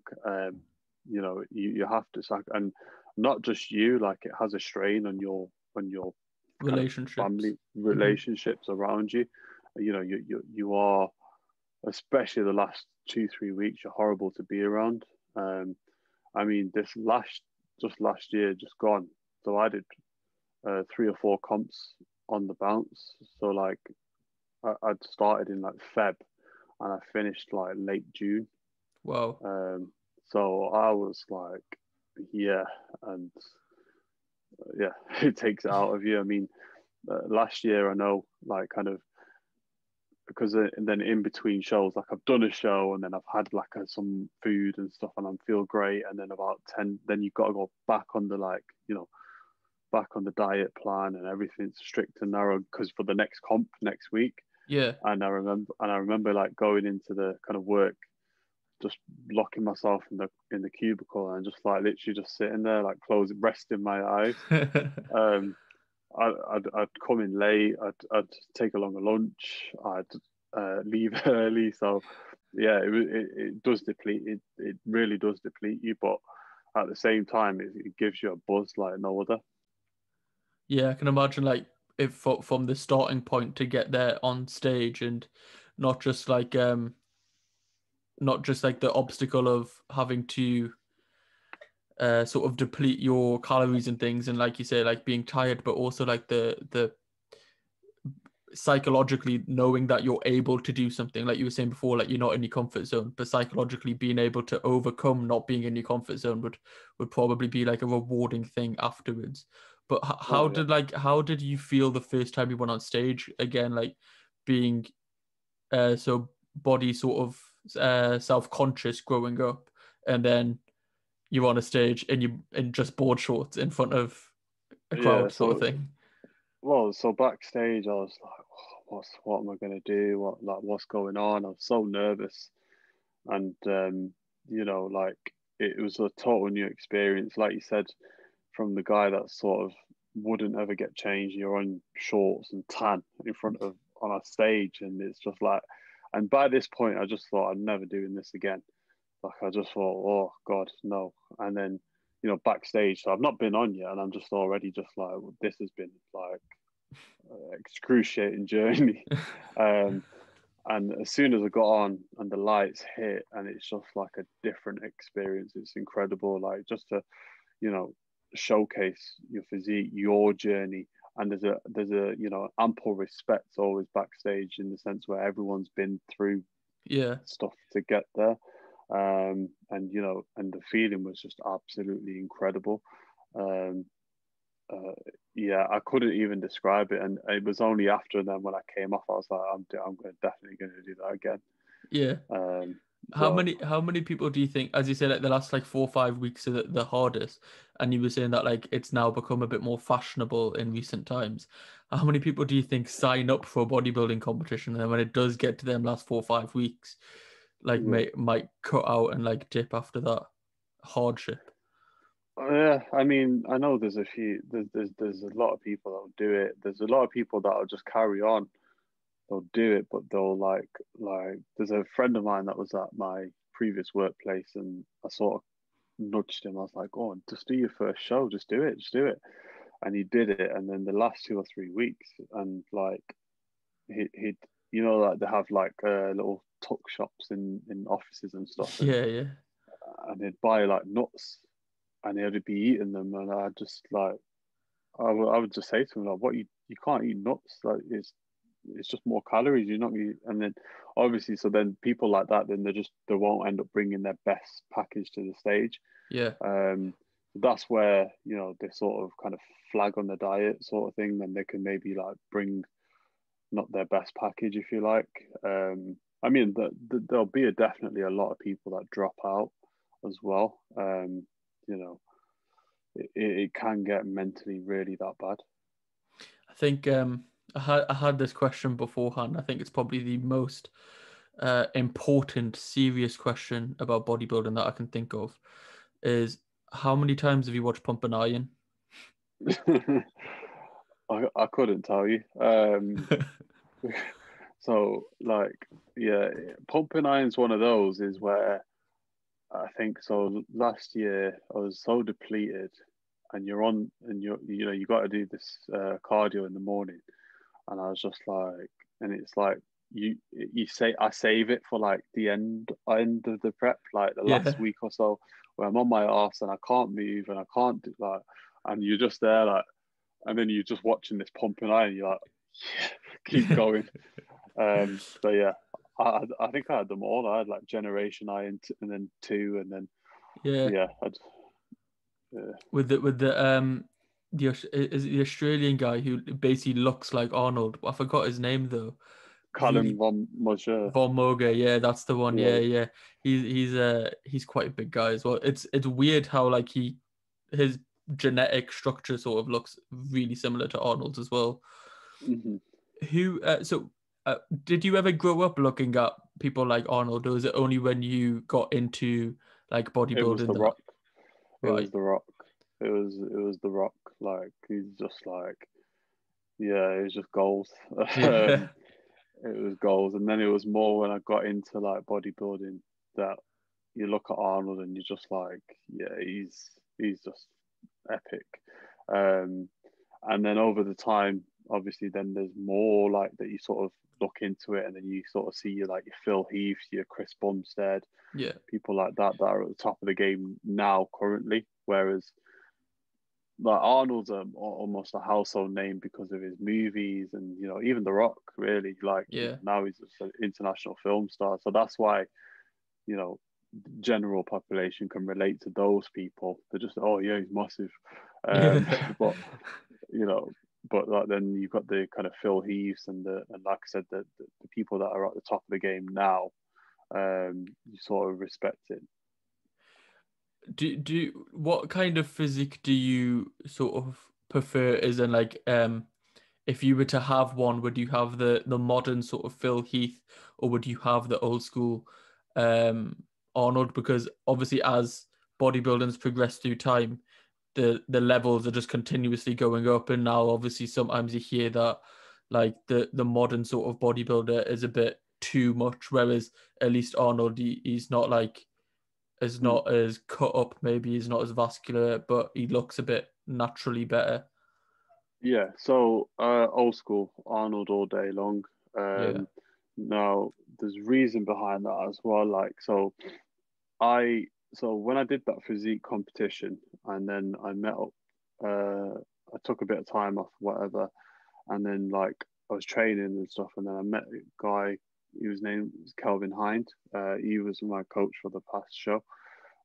You have to and not just you, like it has a strain on your kind of Relationships. family relationships around you. You are, especially the last 2-3 weeks, you're horrible to be around. I mean, last year just gone, so I did 3 or 4 comps on the bounce. So like I'd started in like Feb, and I finished like late June. Wow. So I was like, yeah, and yeah, it takes it out of you. I mean, last year I know, like kind of because and then in between shows, like I've done a show and then I've had like some food and stuff, and I feel great. And then about 10, then you've got to go back on the back on the diet plan, and everything's strict and narrow because for the next comp next week. Yeah. And I remember like going into the kind of work, just locking myself in the cubicle and just like literally just sitting there, like resting my eyes. I'd come in late. I'd take a longer lunch. I'd leave early. So yeah, it does deplete. It really does deplete you, but at the same time, it gives you a buzz like no other. Yeah, I can imagine like if from the starting point to get there on stage, and not just like not just like the obstacle of having to sort of deplete your calories and things, and like you say, like being tired, but also like the psychologically knowing that you're able to do something, like you were saying before, like you're not in your comfort zone, but psychologically being able to overcome not being in your comfort zone would probably be like a rewarding thing afterwards. But Oh yeah. how did you feel the first time you went on stage again, like being so body sort of self-conscious growing up, and then you're on a stage and you in just board shorts in front of a Yeah. crowd sort of So thing? so backstage, I was like, oh, what am I gonna do? What's going on? I was so nervous, and like it was a total new experience. Like you said, from the guy that sort of wouldn't ever get changed, you're on shorts and tan in front of on a stage, and it's just like, and by this point, I just thought I'm never doing this again. Like I just thought, oh God, no. And then backstage, so I've not been on yet, and I'm just already just like, well, this has been like excruciating journey. um, and as soon as I got on and the lights hit, and it's just like a different experience. It's incredible. Like just to, you know, showcase your physique, your journey. And there's a ample respect always backstage, in the sense where everyone's been through Yeah. stuff to get there. And and the feeling was just absolutely incredible. Um, uh, yeah, I couldn't even describe it, and it was only after then when I came off, I was like, definitely going to do that again. Yeah. Um, How so many people do you think, as you said, like the last like 4 or 5 weeks are the hardest, and you were saying that like it's now become a bit more fashionable in recent times. How many people do you think sign up for a bodybuilding competition, and then when it does get to them last 4 or 5 weeks, like yeah, might cut out and like dip after that hardship? yeah. I mean, I know there's a few. There's a lot of people that'll do it. There's a lot of people that'll just carry on. They'll do it, but they'll like. There's a friend of mine that was at my previous workplace, and I sort of nudged him. I was like, "Go on, just do your first show. Just do it." And he did it. And then the last 2 or 3 weeks, and like he'd like they have like little tuck shops in offices and stuff, Yeah, yeah, and he'd buy like nuts, and he'd be eating them, and I just like I would just say to him like, "What you can't eat nuts, like it's just more calories. You're not gonna eat." And then obviously, so then people like that, then they won't end up bringing their best package to the stage. yeah, Um, that's where they sort of kind of flag on the diet sort of thing. Then they can maybe like bring not their best package, if you like. I mean, there'll be definitely a lot of people that drop out as well. You know, it can get mentally really that bad. I think I had this question beforehand. I think it's probably the most important, serious question about bodybuilding that I can think of is how many times have you watched Pumping Iron? I couldn't tell you. So like, yeah, pumping iron's one of those is where I think so. Last year I was so depleted, and you got to do this cardio in the morning, and I was just like, and it's like you say I save it for like the end of the prep, like the last Yeah. week or so, where I'm on my ass and I can't move and I can't do like, and you're just there like, and then you're just watching this pumping iron, you're like, yeah, keep going. So yeah, I think I had them all. I had like Generation Iron and then two, and then Yeah. yeah, yeah. Is it the Australian guy who basically looks like Arnold? I forgot his name though. Callum Really, von Mosher. Von Moger, yeah, that's the one. Yeah, Yeah, yeah. He's quite a big guy as well. It's weird how like his genetic structure sort of looks really similar to Arnold's as well. hmm Who so did you ever grow up looking at people like Arnold, or was it only when you got into like it was bodybuilding the that Rock. It right? was the Rock. It was the Rock. Like he's just like yeah, it was just goals. Yeah. It was goals, and then it was more when I got into like bodybuilding that you look at Arnold and you're just like, yeah, he's just epic. Um, and then over the time, obviously, then there's more like that you sort of look into it, and then you sort of see your Phil Heath, your Chris Bumstead, Yeah. people like that are at the top of the game now currently. Whereas like Arnold's almost a household name because of his movies, and even The Rock really Yeah. now he's just an international film star. So that's why you know general population can relate to those people. They're just oh yeah he's massive, um, Yeah. but you know but like, then you've got the kind of Phil Heaths and like I said the people that are at the top of the game now. You sort of respect it. What kind of physique do you sort of prefer? Is in like if you were to have one, would you have the modern sort of Phil Heath, or would you have the old school Arnold? Because obviously, as bodybuilding's progressed through time, the levels are just continuously going up, and now obviously sometimes you hear that like the modern sort of bodybuilder is a bit too much, whereas at least Arnold he's not like is Hmm. not as cut up, maybe he's not as vascular, but he looks a bit naturally better. Yeah, so old school Arnold all day long. Yeah. Um, Now there's reason behind that as well. Like I so when I did that physique competition and then I met up, I took a bit of time off, whatever, and then like I was training and stuff, and then I met a guy. His name was Kelvin Hind. He was my coach for the past show,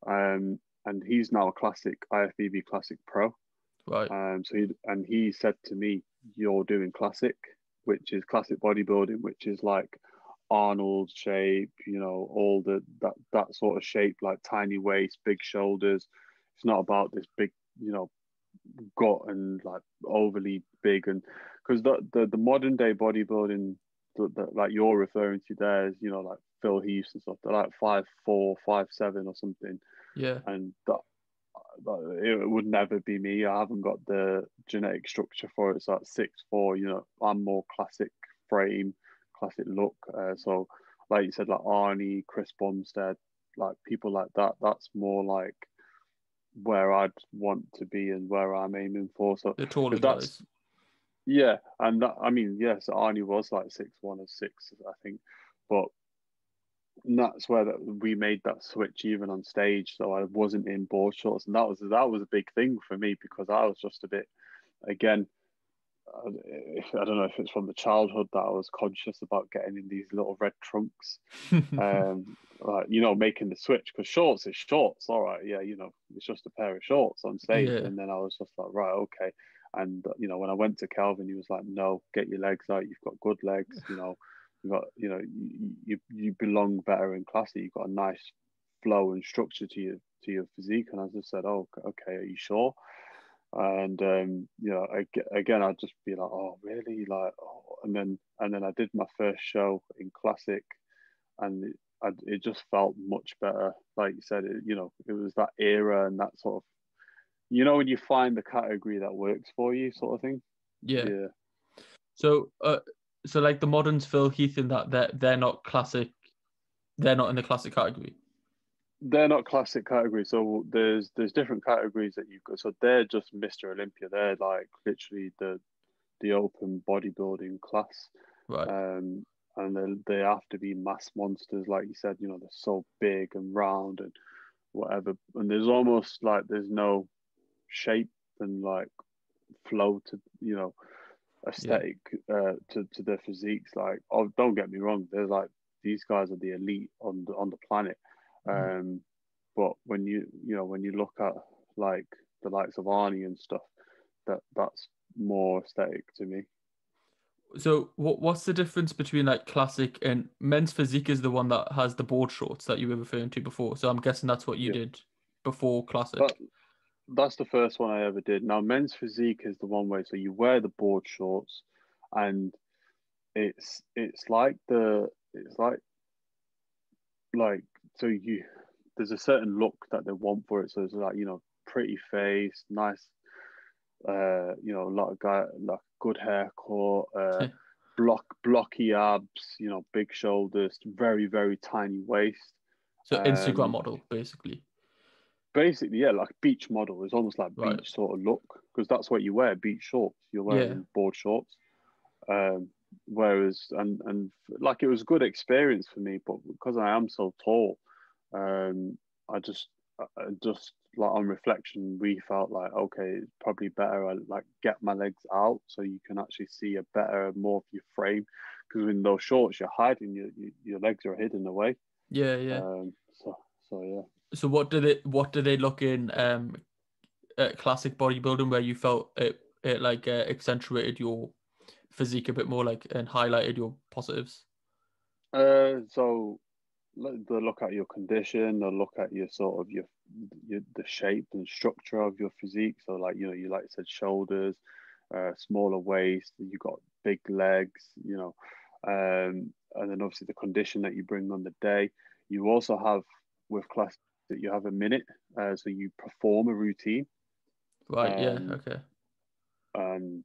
and he's now a classic IFBB Classic Pro. Right. He said to me, "You're doing classic, which is classic bodybuilding, which is like Arnold shape, all that sort of shape, like tiny waist, big shoulders. It's not about this big, gut and like overly big, and because the modern day bodybuilding that like you're referring to there is, like Phil Heath and stuff. They're like 5'4", 5'7" or something, Yeah. and that it would never be me. I haven't got the genetic structure for it. So at 6'4", I'm more classic frame, classic look. So like you said, like Arnie, Chris Bumstead, like people like that. That's more like where I'd want to be and where I'm aiming for. So The taller if that's guys. yeah, and that, I mean, yes, Arnie was like 6'1" or 6, I think, but that's where we made that switch even on stage. So I wasn't in board shorts, and that was a big thing for me because I was just a bit, again, I don't know if it's from the childhood that I was conscious about getting in these little red trunks, like making the switch because shorts is shorts, all right, yeah, it's just a pair of shorts on stage, Yeah. and then I was just like, right, okay, and when I went to Kelvin, he was like, no, get your legs out, you've got good legs, you got you belong better in classic, you've got a nice flow and structure to your physique, and I just said, oh, okay, are you sure? And again, I'd just be like, oh, really? Like, oh. And then I did my first show in classic, and it just felt much better. Like you said, it was that era and that sort of, when you find the category that works for you, sort of thing. Yeah. Yeah. So like the moderns, Phil Heath, in that they're not classic. They're not in the classic category. They're not classic categories. So there's different categories that you've got. So they're just Mr. Olympia. They're like literally the open bodybuilding class. Right. And they have to be mass monsters, like you said. They're so big and round and whatever. And there's almost like there's no shape and like flow to aesthetic to their physiques. Like, oh, don't get me wrong. There's like these guys are the elite on the planet. But when you look at like the likes of Arnie and stuff, that's more aesthetic to me. So what's the difference between like classic and men's physique is the one that has the board shorts that you were referring to before. So I'm guessing that's what you Yeah, did before that classic. that's the first one I ever did. Now, men's physique is the one way. So you wear the board shorts, and it's like so you there's a certain look that they want for it. So it's like pretty face, nice, a lot of guy like good haircut, blocky abs, big shoulders, very very tiny waist. So Instagram Um, model, basically. Basically, yeah, like beach model. It's almost like Right. beach sort of look because that's what you wear, beach shorts. You're Yeah. wearing board shorts. Um, Whereas and like it was a good experience for me, but because I am so tall, I just like on reflection, we felt like okay, it's probably better I like get my legs out so you can actually see a better, more of your frame. Because in those shorts, you're hiding your legs are hidden away. Yeah, yeah. So yeah. So what did they look in classic bodybuilding where you felt it like accentuated your physique a bit more like and highlighted your positives? So they look at your condition, they look at your sort of your the shape and structure of your physique. So like you like I said, shoulders, smaller waist, you got big legs, and then obviously the condition that you bring on the day. You also have with class that you have a minute, so you perform a routine, Right, yeah, um, okay. and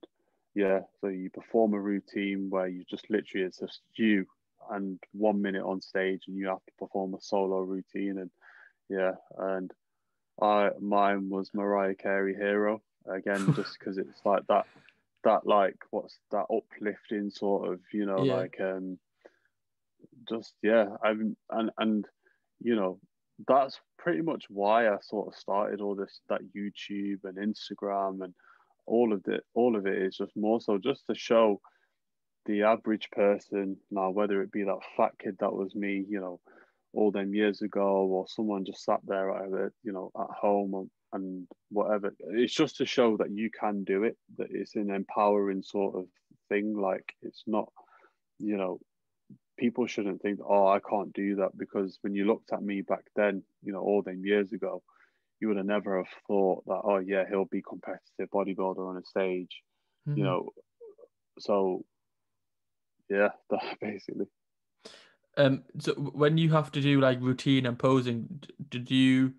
yeah, so you perform a routine where you just literally it's just you and 1 minute on stage, and you have to perform a solo routine, and yeah, and mine was Mariah Carey Hero again, just because it's like that like what's that uplifting sort of Yeah. like just yeah and you know that's pretty much why I sort of started all this that YouTube and Instagram and all of it is just more so just to show the average person now, whether it be that fat kid that was me, all them years ago, or someone just sat there at home and whatever. It's just to show that you can do it, that it's an empowering sort of thing. Like it's not, people shouldn't think, oh, I can't do that, because when you looked at me back then, all them years ago, you would have never have thought that, oh yeah, he'll be competitive bodybuilder on a stage, Mm-hmm. So yeah, that basically. So when you have to do like routine and posing, did you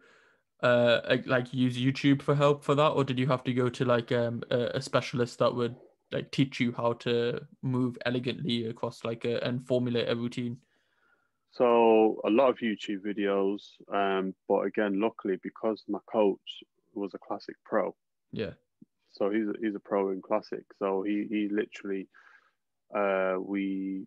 like use YouTube for help for that, or did you have to go to like a specialist that would like teach you how to move elegantly across like and formulate a routine? So a lot of YouTube videos, but again, luckily because my coach was a classic pro, Yeah. so he's a pro in classic. So he literally, we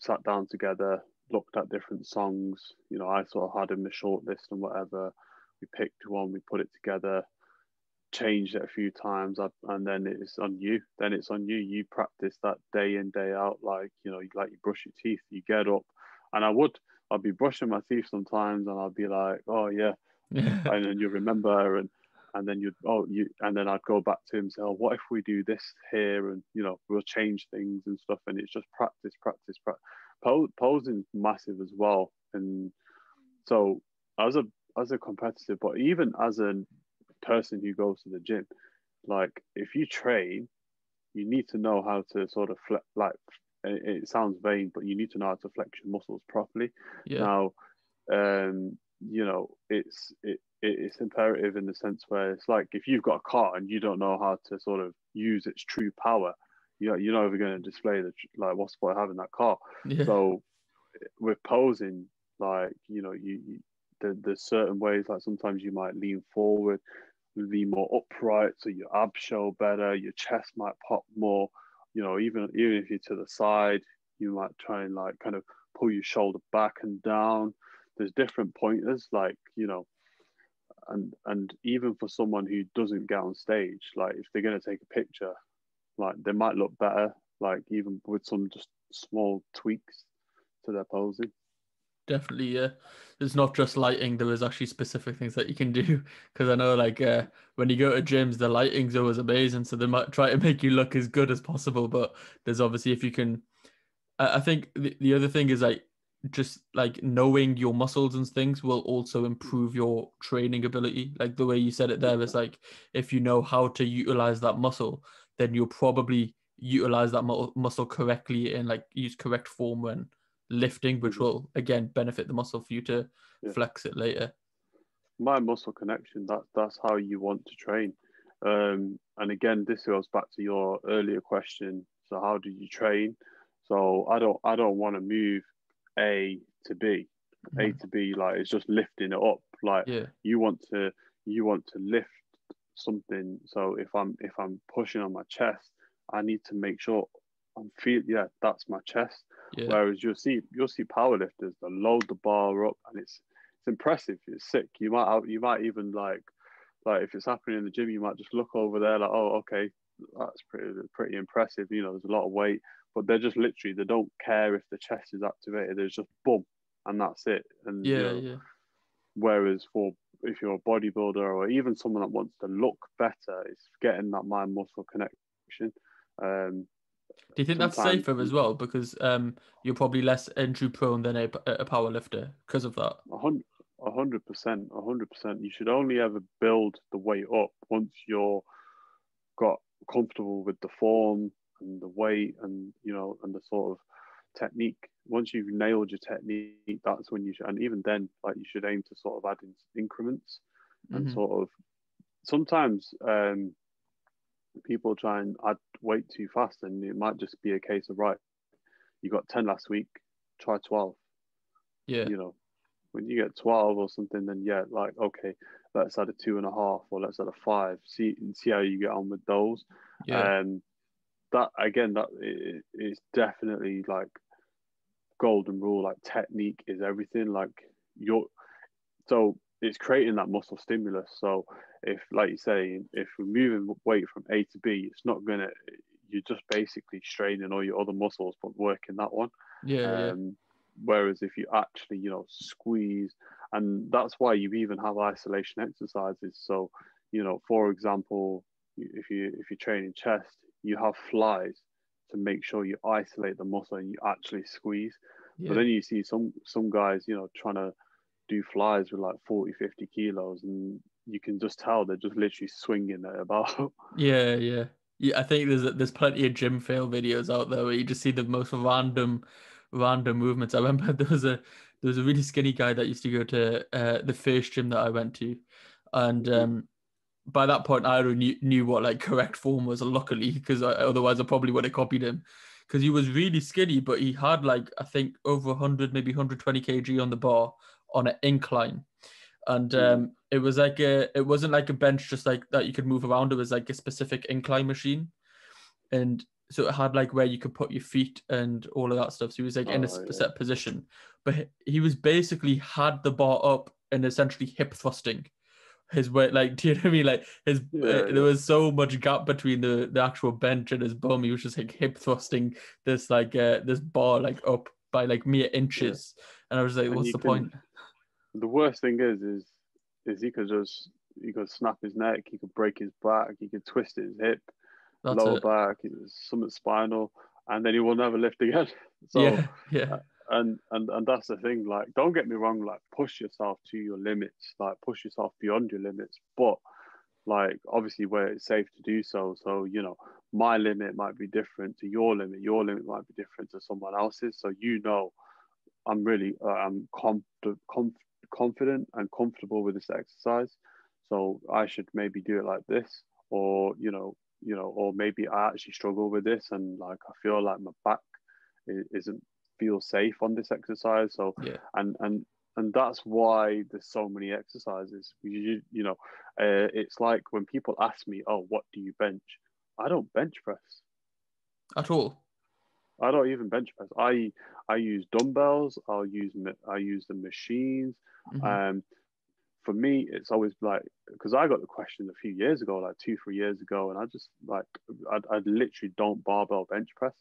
sat down together, looked at different songs. I sort of had him a short list and whatever. We picked one, we put it together, changed it a few times, and then it's on you. Then it's on you. You practice that day in, day out, like like you brush your teeth. You get up, and I'd be brushing my teeth sometimes, and I'd be like, oh yeah, Yeah. and then you remember, and then and then I'd go back to him and say, oh, what if we do this here, and we'll change things and stuff, and it's just practice, practice, practice. Posing's massive as well, and so as a competitor, but even as a person who goes to the gym, like if you train, you need to know how to sort of like it sounds vain, but you need to know how to flex your muscles properly. Yeah. Now, it's imperative in the sense where it's like if you've got a car and you don't know how to sort of use its true power, you're not ever going to display what's the point of having that car. Yeah. So with posing, like there's certain ways, like sometimes you might lean forward, be more upright, so your abs show better, your chest might pop more. Even if you're to the side, you might try and like kind of pull your shoulder back and down. There's different pointers, like and even for someone who doesn't get on stage, like if they're going to take a picture, like they might look better, like even with some just small tweaks to their posing. Definitely, yeah. It's not just lighting. There is actually specific things that you can do. Because I know, like, when you go to gyms, the lighting's always amazing. So they might try to make you look as good as possible. But there's obviously, if you can, I think the other thing is like just like knowing your muscles and things will also improve your training ability. Like the way you said it there is like if you know how to utilize that muscle, then you'll probably utilize that muscle correctly and like use correct form when lifting, which Mm-hmm. will again benefit the muscle for you to Yeah. flex it later. My muscle connection, that's how you want to train. And again, this goes back to your earlier question. So how do you train? So I don't want to move A to B. A to B, like it's just lifting it up. Like Yeah. you want to lift something. So if I'm pushing on my chest, I need to make sure I'm feel yeah, that's my chest. Yeah. Whereas you'll see powerlifters that load the bar up, and it's impressive. It's sick. You might even like if it's happening in the gym, you might just look over there like, oh, okay, that's pretty impressive. There's a lot of weight, but they're just literally, they don't care if the chest is activated. There's just boom, and that's it. And Yeah. Yeah. whereas for if you're a bodybuilder or even someone that wants to look better, it's getting that mind muscle connection. Um, Do you think that's Sometimes safer as well? Because you're probably less injury prone than a power lifter because of that. 100%, 100%. You should only ever build the weight up once you're got comfortable with the form and the weight and and the sort of technique. Once you've nailed your technique, that's when you should, and even then, like you should aim to sort of add in increments and Mm-hmm. sort of sometimes people try and add weight too fast, and it might just be a case of right, you got 10 last week, try 12. Yeah. You know, when you get 12 or something, then yeah, like okay, let's add a 2.5 or let's add a 5. See how you get on with those. Yeah. Um, that again, that is definitely like golden rule. Like technique is everything. Like you're so it's creating that muscle stimulus. So if, like you say, if we're moving weight from A to B, it's not gonna you're just basically straining all your other muscles, but working that one. Yeah. Whereas if you actually, squeeze, and that's why you even have isolation exercises. So, for example, if you're training chest, you have flies to make sure you isolate the muscle and you actually squeeze. But then you see some guys, trying to do flies with like 40, 50 kilos, and you can just tell they're just literally swinging it about. Yeah. I think there's plenty of gym fail videos out there where you just see the most random movements. I remember there was a really skinny guy that used to go to the first gym that I went to, and by that point I already knew what like correct form was, luckily, because otherwise I probably would have copied him, because he was really skinny, but he had like, I think, over 100, maybe 120 kg on the bar on an incline. And it was like it wasn't like a bench just like that you could move around. It was like a specific incline machine, and so it had like where you could put your feet and all of that stuff. So he was like in a set position, but he was basically had the bar up and essentially hip thrusting his weight. Like, do you know what I mean? Like there was so much gap between the actual bench and his bum. He was just like hip thrusting this like this bar like up by like mere inches, and I was like, And what's the point? The worst thing is he could snap his neck, he could break his back, he could twist his hip, lower back, something spinal, and then he will never lift again. So yeah. And that's the thing. Like, don't get me wrong. Like, push yourself to your limits. Like, push yourself beyond your limits. But like, obviously, where it's safe to do so. So my limit might be different to your limit. Your limit might be different to someone else's. So I'm really I'm confident and comfortable with this exercise. So I should maybe do it like this, or or maybe I actually struggle with this, and like I feel like my back isn't feel safe on this exercise. So and that's why there's so many exercises. It's like when people ask me, "Oh, what do you bench?" I don't bench press at all. I don't even bench press. I use dumbbells. I use the machines. For me, it's always like, because I got the question a few years ago, like 2-3 years ago, and I just like I literally don't barbell bench press.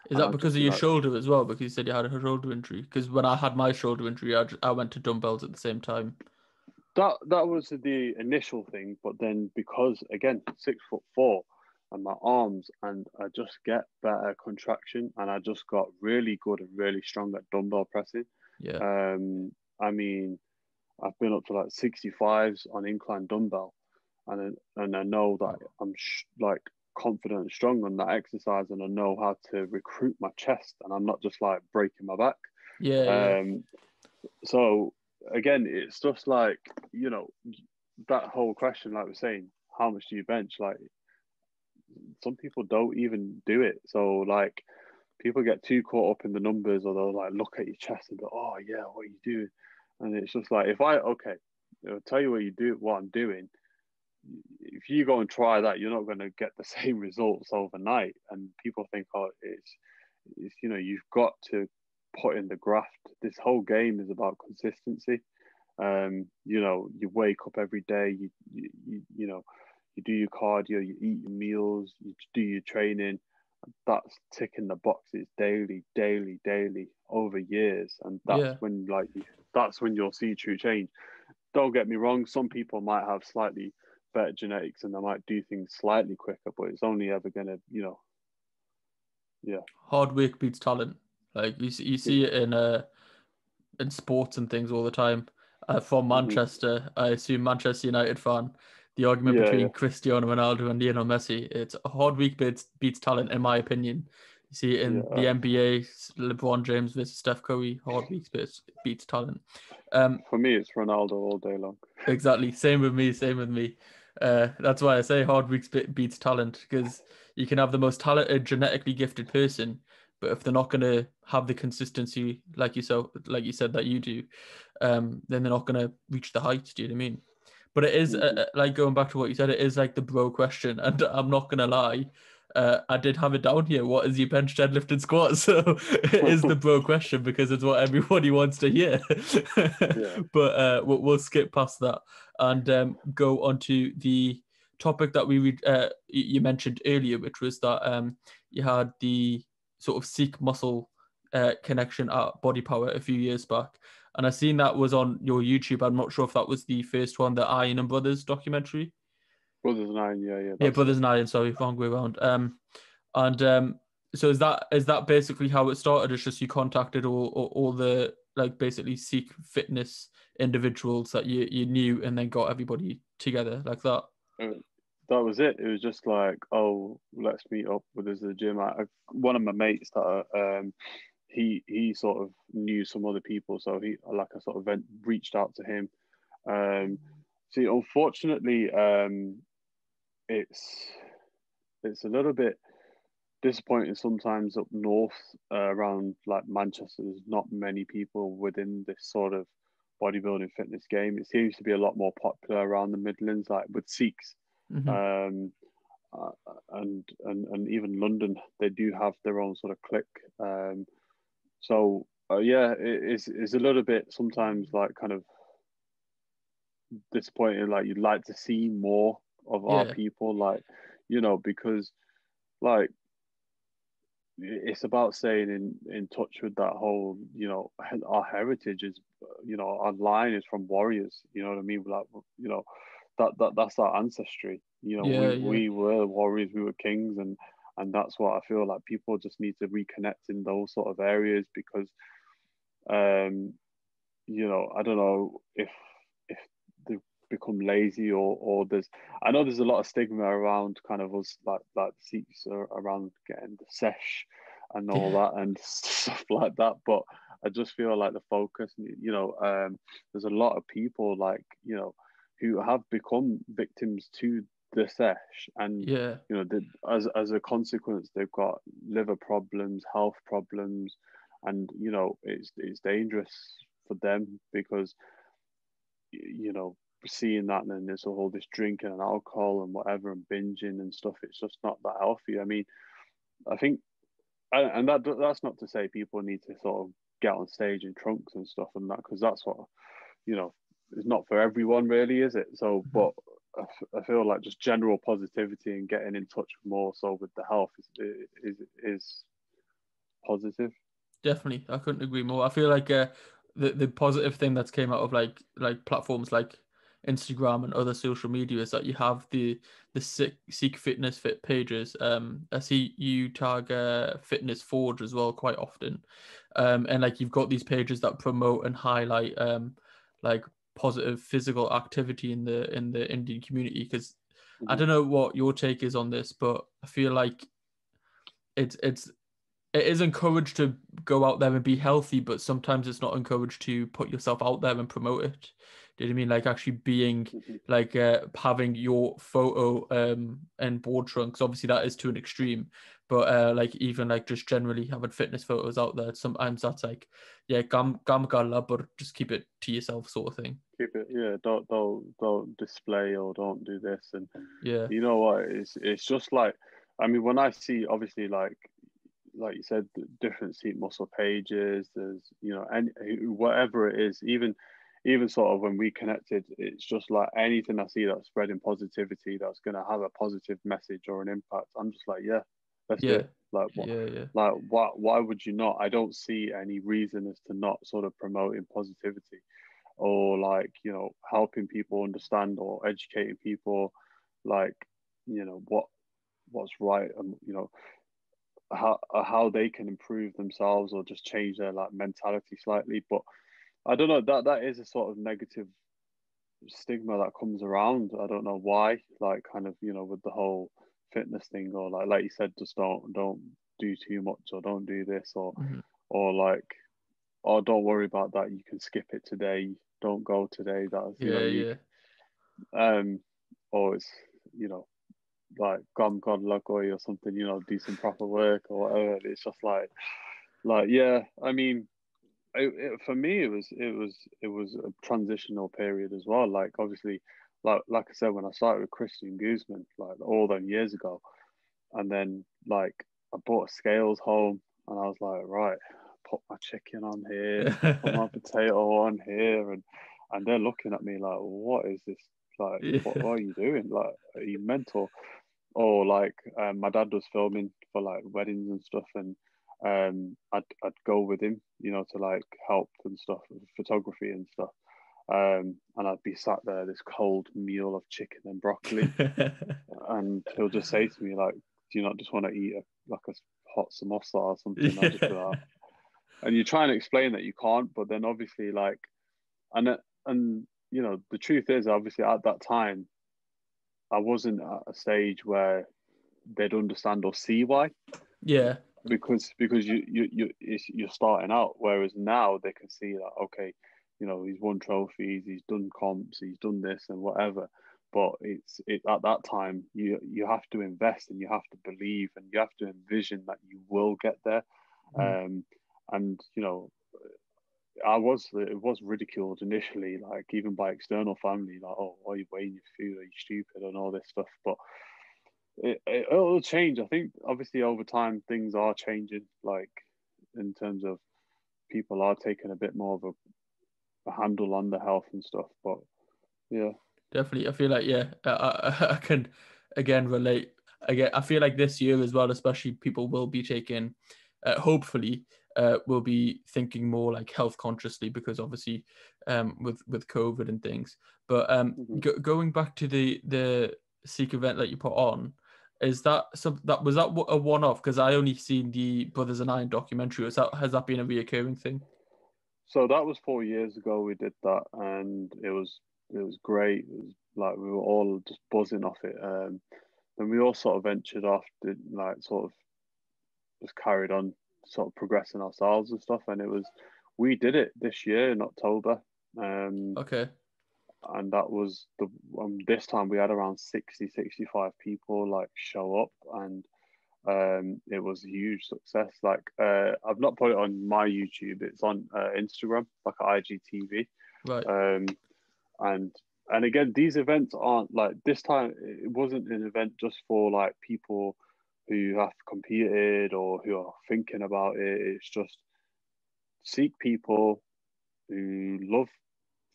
Is that because of your shoulder as well? Because you said you had a shoulder injury. Because when I had my shoulder injury, I went to dumbbells at the same time. That was the initial thing, but then because again 6'4" and my arms, and I just get better contraction, and I just got really good and really strong at dumbbell pressing. I mean, I've been up to like 65s on incline dumbbell, and I know that I'm like confident and strong on that exercise, and I know how to recruit my chest, and I'm not just like breaking my back. So again, it's just like, that whole question, like we're saying, how much do you bench? Like, some people don't even do it. So like, people get too caught up in the numbers, or they'll like look at your chest and go, "Oh yeah, what are you doing?" And it's just like, I'll tell you what I'm doing. If you go and try that, you're not going to get the same results overnight. And people think, "Oh, it's you've got to put in the graft." This whole game is about consistency. You wake up every day, you do your cardio, you eat your meals, you do your training. That's ticking the boxes daily over years, and that's when you'll see true change. Don't get me wrong, some people might have slightly better genetics and they might do things slightly quicker, but it's only ever gonna, hard work beats talent. Like you see it in sports and things all the time. From Manchester, I assume Manchester United fan. The argument between Cristiano Ronaldo and Lionel Messi, it's hard work beats talent, in my opinion. You see it in the NBA, LeBron James versus Steph Curry, hard work beats talent. For me, it's Ronaldo all day long. Exactly. Same with me. That's why I say hard work beats talent, because you can have the most talented, genetically gifted person, but if they're not going to have the consistency like you said that you do, then they're not going to reach the heights. Do you know what I mean? But it is like, going back to what you said, it is like the bro question, and I'm not going to lie. I did have it down here. What is your bench, deadlift, and squat? So it is the bro question, because it's what everybody wants to hear. But we'll skip past that and go on to the topic that you mentioned earlier, which was that you had the sort of Sikh muscle connection at Body Power a few years back, and I seen that was on your YouTube. I'm not sure if that was the first one, the Iron and Brothers documentary. Brothers in Iron, yeah, Yeah, Brothers in Iron. Sorry, wrong way around. So is that basically how it started? It's just you contacted all the like basically Sikh fitness individuals that you knew, and then got everybody together like that. That was it. It was just like, oh, let's meet up with us at the gym. One of my mates that he sort of knew some other people, so I sort of reached out to him. See, unfortunately, it's a little bit disappointing sometimes up north around like Manchester. There's not many people within this sort of bodybuilding fitness game. It seems to be a lot more popular around the Midlands, like with Sikhs. Mm-hmm. And even London, they do have their own sort of clique. So yeah, it's a little bit sometimes like kind of disappointing. Like you'd like to see more of our people, like because like it's about staying in touch with that whole our heritage is our line is from warriors. You know what I mean? Like that's our ancestry. We were warriors, we were kings, and that's what I feel like people just need to reconnect in those sort of areas because I don't know if they become lazy or I know there's a lot of stigma around kind of us like Sikhs around getting the sesh and all that and stuff like that, but I just feel like the focus, there's a lot of people like who have become victims to the sesh, and as a consequence they've got liver problems, health problems, and it's dangerous for them because seeing that, and then there's all this drinking and alcohol and whatever and binging and stuff. It's just not that healthy. I mean, I think, and that's not to say people need to sort of get on stage in trunks and stuff and that, because that's what it's not for everyone really, is it? So, but I feel like just general positivity and getting in touch more so with the health is positive. Definitely, I couldn't agree more. I feel like the positive thing that's came out of like platforms like Instagram and other social media is that you have the Sikh Fitness Fit pages. I see you tag Fitness Forge as well quite often, and like you've got these pages that promote and highlight like positive physical activity in the Indian community. Because I don't know what your take is on this, but I feel like it is encouraged to go out there and be healthy, but sometimes it's not encouraged to put yourself out there and promote it. Do you know what I mean? Like actually being like having your photo and board trunks. Obviously that is to an extreme, but like even like just generally having fitness photos out there. Sometimes that's like, yeah, gam gala, but just keep it to yourself, sort of thing. Keep it, yeah. Don't display or don't do this, and yeah, you know what? It's just like, I mean, when I see obviously like you said, different Sikh muscle pages. There's and whatever it is, even sort of when we connected, it's just like anything I see that's spreading positivity, that's going to have a positive message or an impact. I'm just like, yeah, let's do it. Like what? Like why would you not? I don't see any reason as to not sort of promoting positivity or like helping people understand or educating people, like what's right, and how they can improve themselves or just change their like mentality slightly. But I don't know, that is a sort of negative stigma that comes around. I don't know why, like kind of with the whole fitness thing, or like you said, just don't do too much, or don't do this, or like, oh, don't worry about that, you can skip it today, don't go today, that's or it's like God luck or something, do some proper work or whatever. It's just like yeah. I mean, for me, it was a transitional period as well. Like obviously, like I said, when I started with Christian Guzman, like all them years ago, and then like I bought scales home, and I was like, right, put my chicken on here, put my potato on here, and they're looking at me like, what is this Like, Yeah. what are you doing? Like, are you mental? Or like, my dad was filming for like weddings and stuff, and I'd go with him, to like help and stuff, with photography and stuff. And I'd be sat there, this cold meal of chicken and broccoli, and he'll just say to me like, "Do you not just want to eat like a hot samosa or something?" I'll just be like, and you try and explain that you can't, but then obviously like, and the truth is, obviously at that time I wasn't at a stage where they'd understand or see why, Yeah. because you're starting out, whereas now they can see that, okay, he's won trophies, he's done comps, he's done this and whatever. But it at that time, you have to invest, and you have to believe, and you have to envision that you will get there. um and it was ridiculed initially, like even by external family, like, "Oh, why are you weighing your food? Are you stupid?" and all this stuff. But it'll change. I think obviously over time things are changing, like in terms of people are taking a bit more of a handle on the health and stuff. But yeah. Definitely. I feel like, yeah, I can again relate. Again, I feel like this year as well, especially, people will be taking, hopefully, will be thinking more like health consciously, because obviously, with COVID and things. But Mhm. going back to the Sikh event that you put on, is that some that was that a one off? Because I only seen the Brothers in Iron documentary. Has that been a reoccurring thing? So that was 4 years ago we did that, and it was great. It was like we were all just buzzing off it. Then we all sort of ventured off, did like sort of just carried on, sort of progressing ourselves and stuff. And we did it this year in October. Um, Okay. and that was this time we had around 65 people like show up, and it was a huge success. Like, I've not put it on my YouTube, it's on Instagram, like IGTV. Right. um and and again, these events aren't like, this time it wasn't an event just for like people who have competed or who are thinking about it. It's just Sikh people who love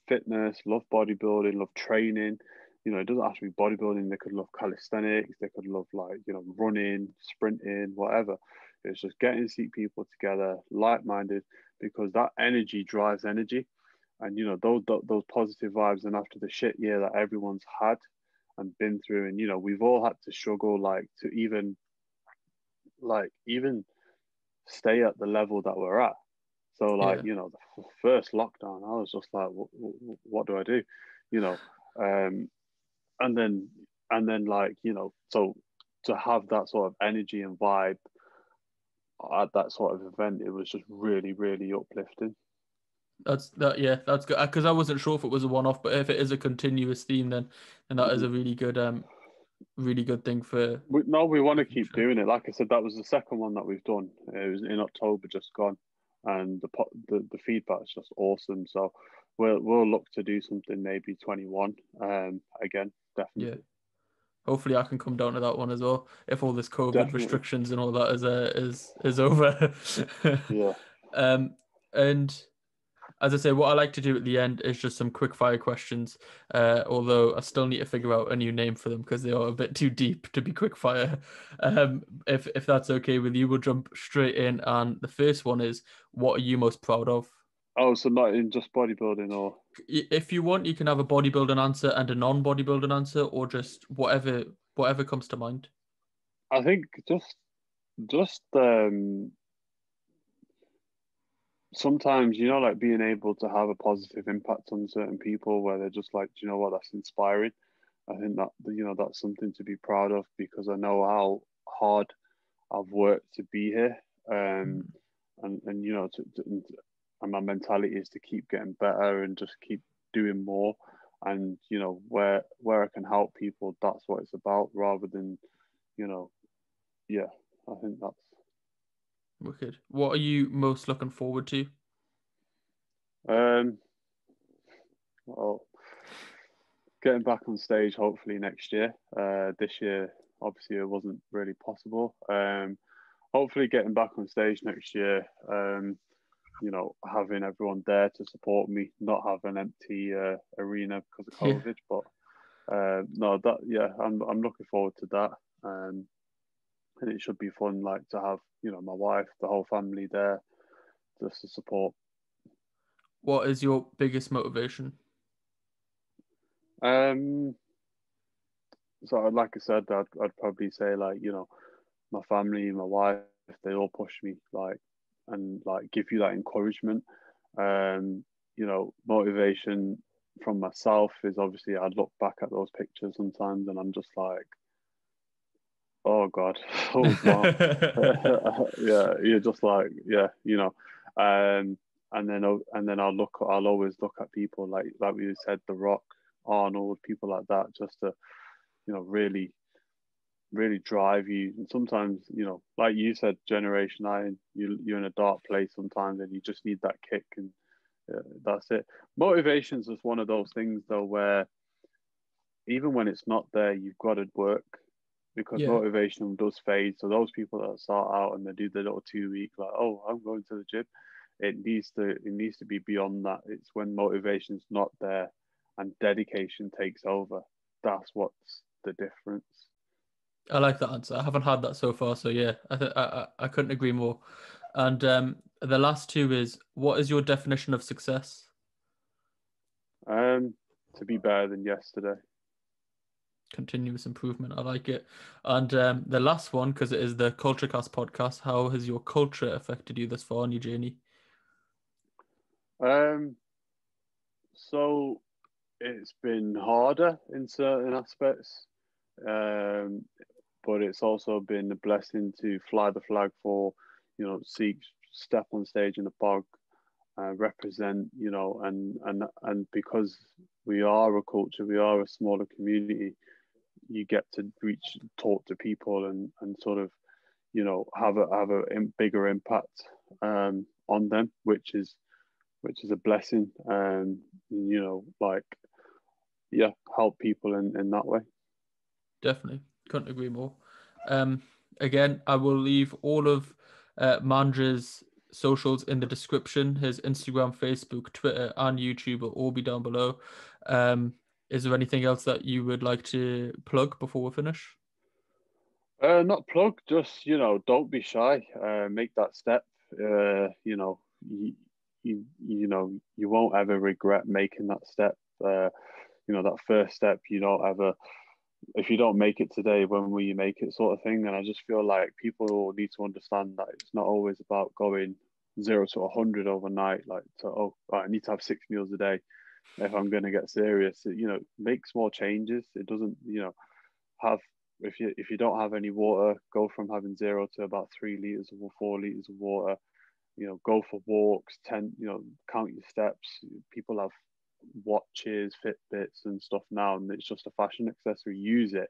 fitness, love bodybuilding, love training. It doesn't have to be bodybuilding. They could love calisthenics. They could love, like, running, sprinting, whatever. It's just getting Sikh people together, like-minded, because that energy drives energy. And those positive vibes. And after the shit year that everyone's had and been through, and we've all had to struggle, like, to even stay at the level that we're at. So, like, Yeah. the first lockdown, I was just like, what do I do? You know, um, and then like, so to have that sort of energy and vibe at that sort of event, it was just really, really uplifting. Yeah, that's good, because I wasn't sure if it was a one-off, but if it is a continuous theme, then that is Mhm. a really good thing for No, we want the to keep future. doing it. Like I said, that was the second one that we've done. It was in October, just gone, and the feedback is just awesome. So we'll look to do something maybe 21. Again, Yeah, definitely, hopefully I can come down to that one as well if all this COVID definitely, restrictions and all that is over. yeah. um, and as I say, what I like to do at the end is just some quick fire questions. Although I still need to figure out a new name for them because they are a bit too deep to be quick fire. If that's okay with you, we'll jump straight in. And the first one is, what are you most proud of? Oh, so not in just bodybuilding, or If you want, you can have a bodybuilding answer and a non-bodybuilding answer, or just whatever comes to mind. I think just sometimes, like being able to have a positive impact on certain people, where they're just like, "Do you know what, that's inspiring." I think that that's something to be proud of, because I know how hard I've worked to be here. Mm. And and my mentality is to keep getting better and just keep doing more. And where I can help people, that's what it's about, rather than you know yeah. I think that's Wicked. What are you most looking forward to? um well, getting back on stage hopefully next year. This year obviously it wasn't really possible. Hopefully getting back on stage next year. Having everyone there to support me, not have an empty arena because of Yeah. COVID. But No, that yeah, I'm looking forward to that. And it should be fun, like to have my wife, the whole family there, just to support. What is your biggest motivation? Um, so like I said, I'd probably say like my family, my wife, they all push me like and like give you that encouragement. Um, motivation from myself is obviously I look back at those pictures sometimes and I'm just like, oh God, oh wow. Yeah, you're just like, yeah, and then I'll always look at people like we said, The Rock, Arnold, people like that, just to, really, really drive you. And sometimes, like you said, Generation Nine, you're in a dark place sometimes, and you just need that kick, and that's it. Motivation's just one of those things though, where even when it's not there, you've got to work because Yeah. motivation does fade. So those people that start out and they do the little 2 week, like, oh, I'm going to the gym, it needs to be beyond that. It's when motivation's not there and dedication takes over. That's what's the difference. I like that answer. I haven't had that so far, so yeah, I couldn't agree more. And the last two is, what is your definition of success? To be better than yesterday. Continuous improvement. I like it. And the last one, because it is the CultureCast podcast, how has your culture affected you thus far on your journey? Um, so it's been harder in certain aspects, um, but it's also been a blessing to fly the flag for, Sikh, step on stage in the bog, represent, and because we are a culture, we are a smaller community, you get to talk to people and sort of, have a bigger impact on them, which is a blessing. Like yeah, help people in that way. Definitely. Couldn't agree more. Um, Again, I will leave all of Mandra's socials in the description. His Instagram, Facebook, Twitter, and YouTube will all be down below. Is there anything else that you would like to plug before we finish? Not plug, just don't be shy. Make that step. You won't ever regret making that step. That first step. You don't ever, if you don't make it today, when will you make it, sort of thing. And I just feel like people need to understand that it's not always about going 0 to 100 overnight. Like, I need to have 6 meals a day if I'm going to get serious. Make small changes. It doesn't, have if you don't have any water, go from having 0 to about 3 liters or 4 liters of water. Go for walks, count your steps. People have watches, Fitbits, and stuff now, and it's just a fashion accessory. Use it.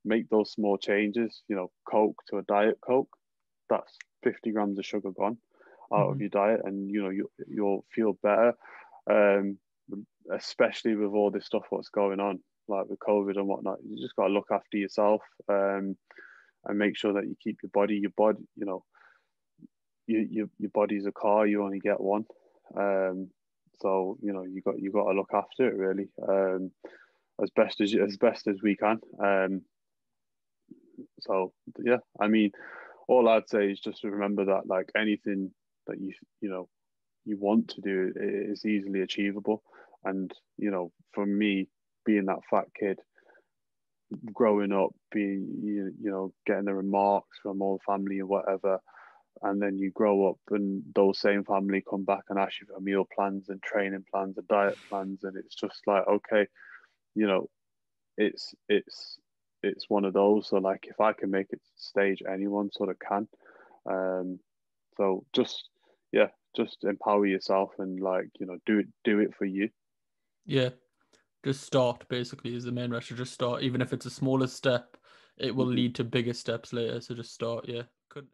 Make those small changes. Coke to a Diet Coke, that's 50 grams of sugar gone out of your diet, and you'll feel better. Um, Especially with all this stuff what's going on, like with COVID and whatnot. You just got to look after yourself, and make sure that you keep your body. Your body's a car. You only get one. So you got to look after it really, as best as we can. So yeah, I mean, all I'd say is just to remember that like anything that you want to do is easily achievable. And for me, being that fat kid, growing up, being getting the remarks from all family and whatever, and then you grow up and those same family come back and ask you for meal plans and training plans and diet plans, and it's just like, okay, you know it's one of those. So like, if I can make it to stage, anyone sort of can. So just, yeah, just empower yourself and like, do it for you. Yeah, just start basically is the main message. Just start, even if it's a smaller step, it will Mhm. lead to bigger steps later. So just start. Yeah, couldn't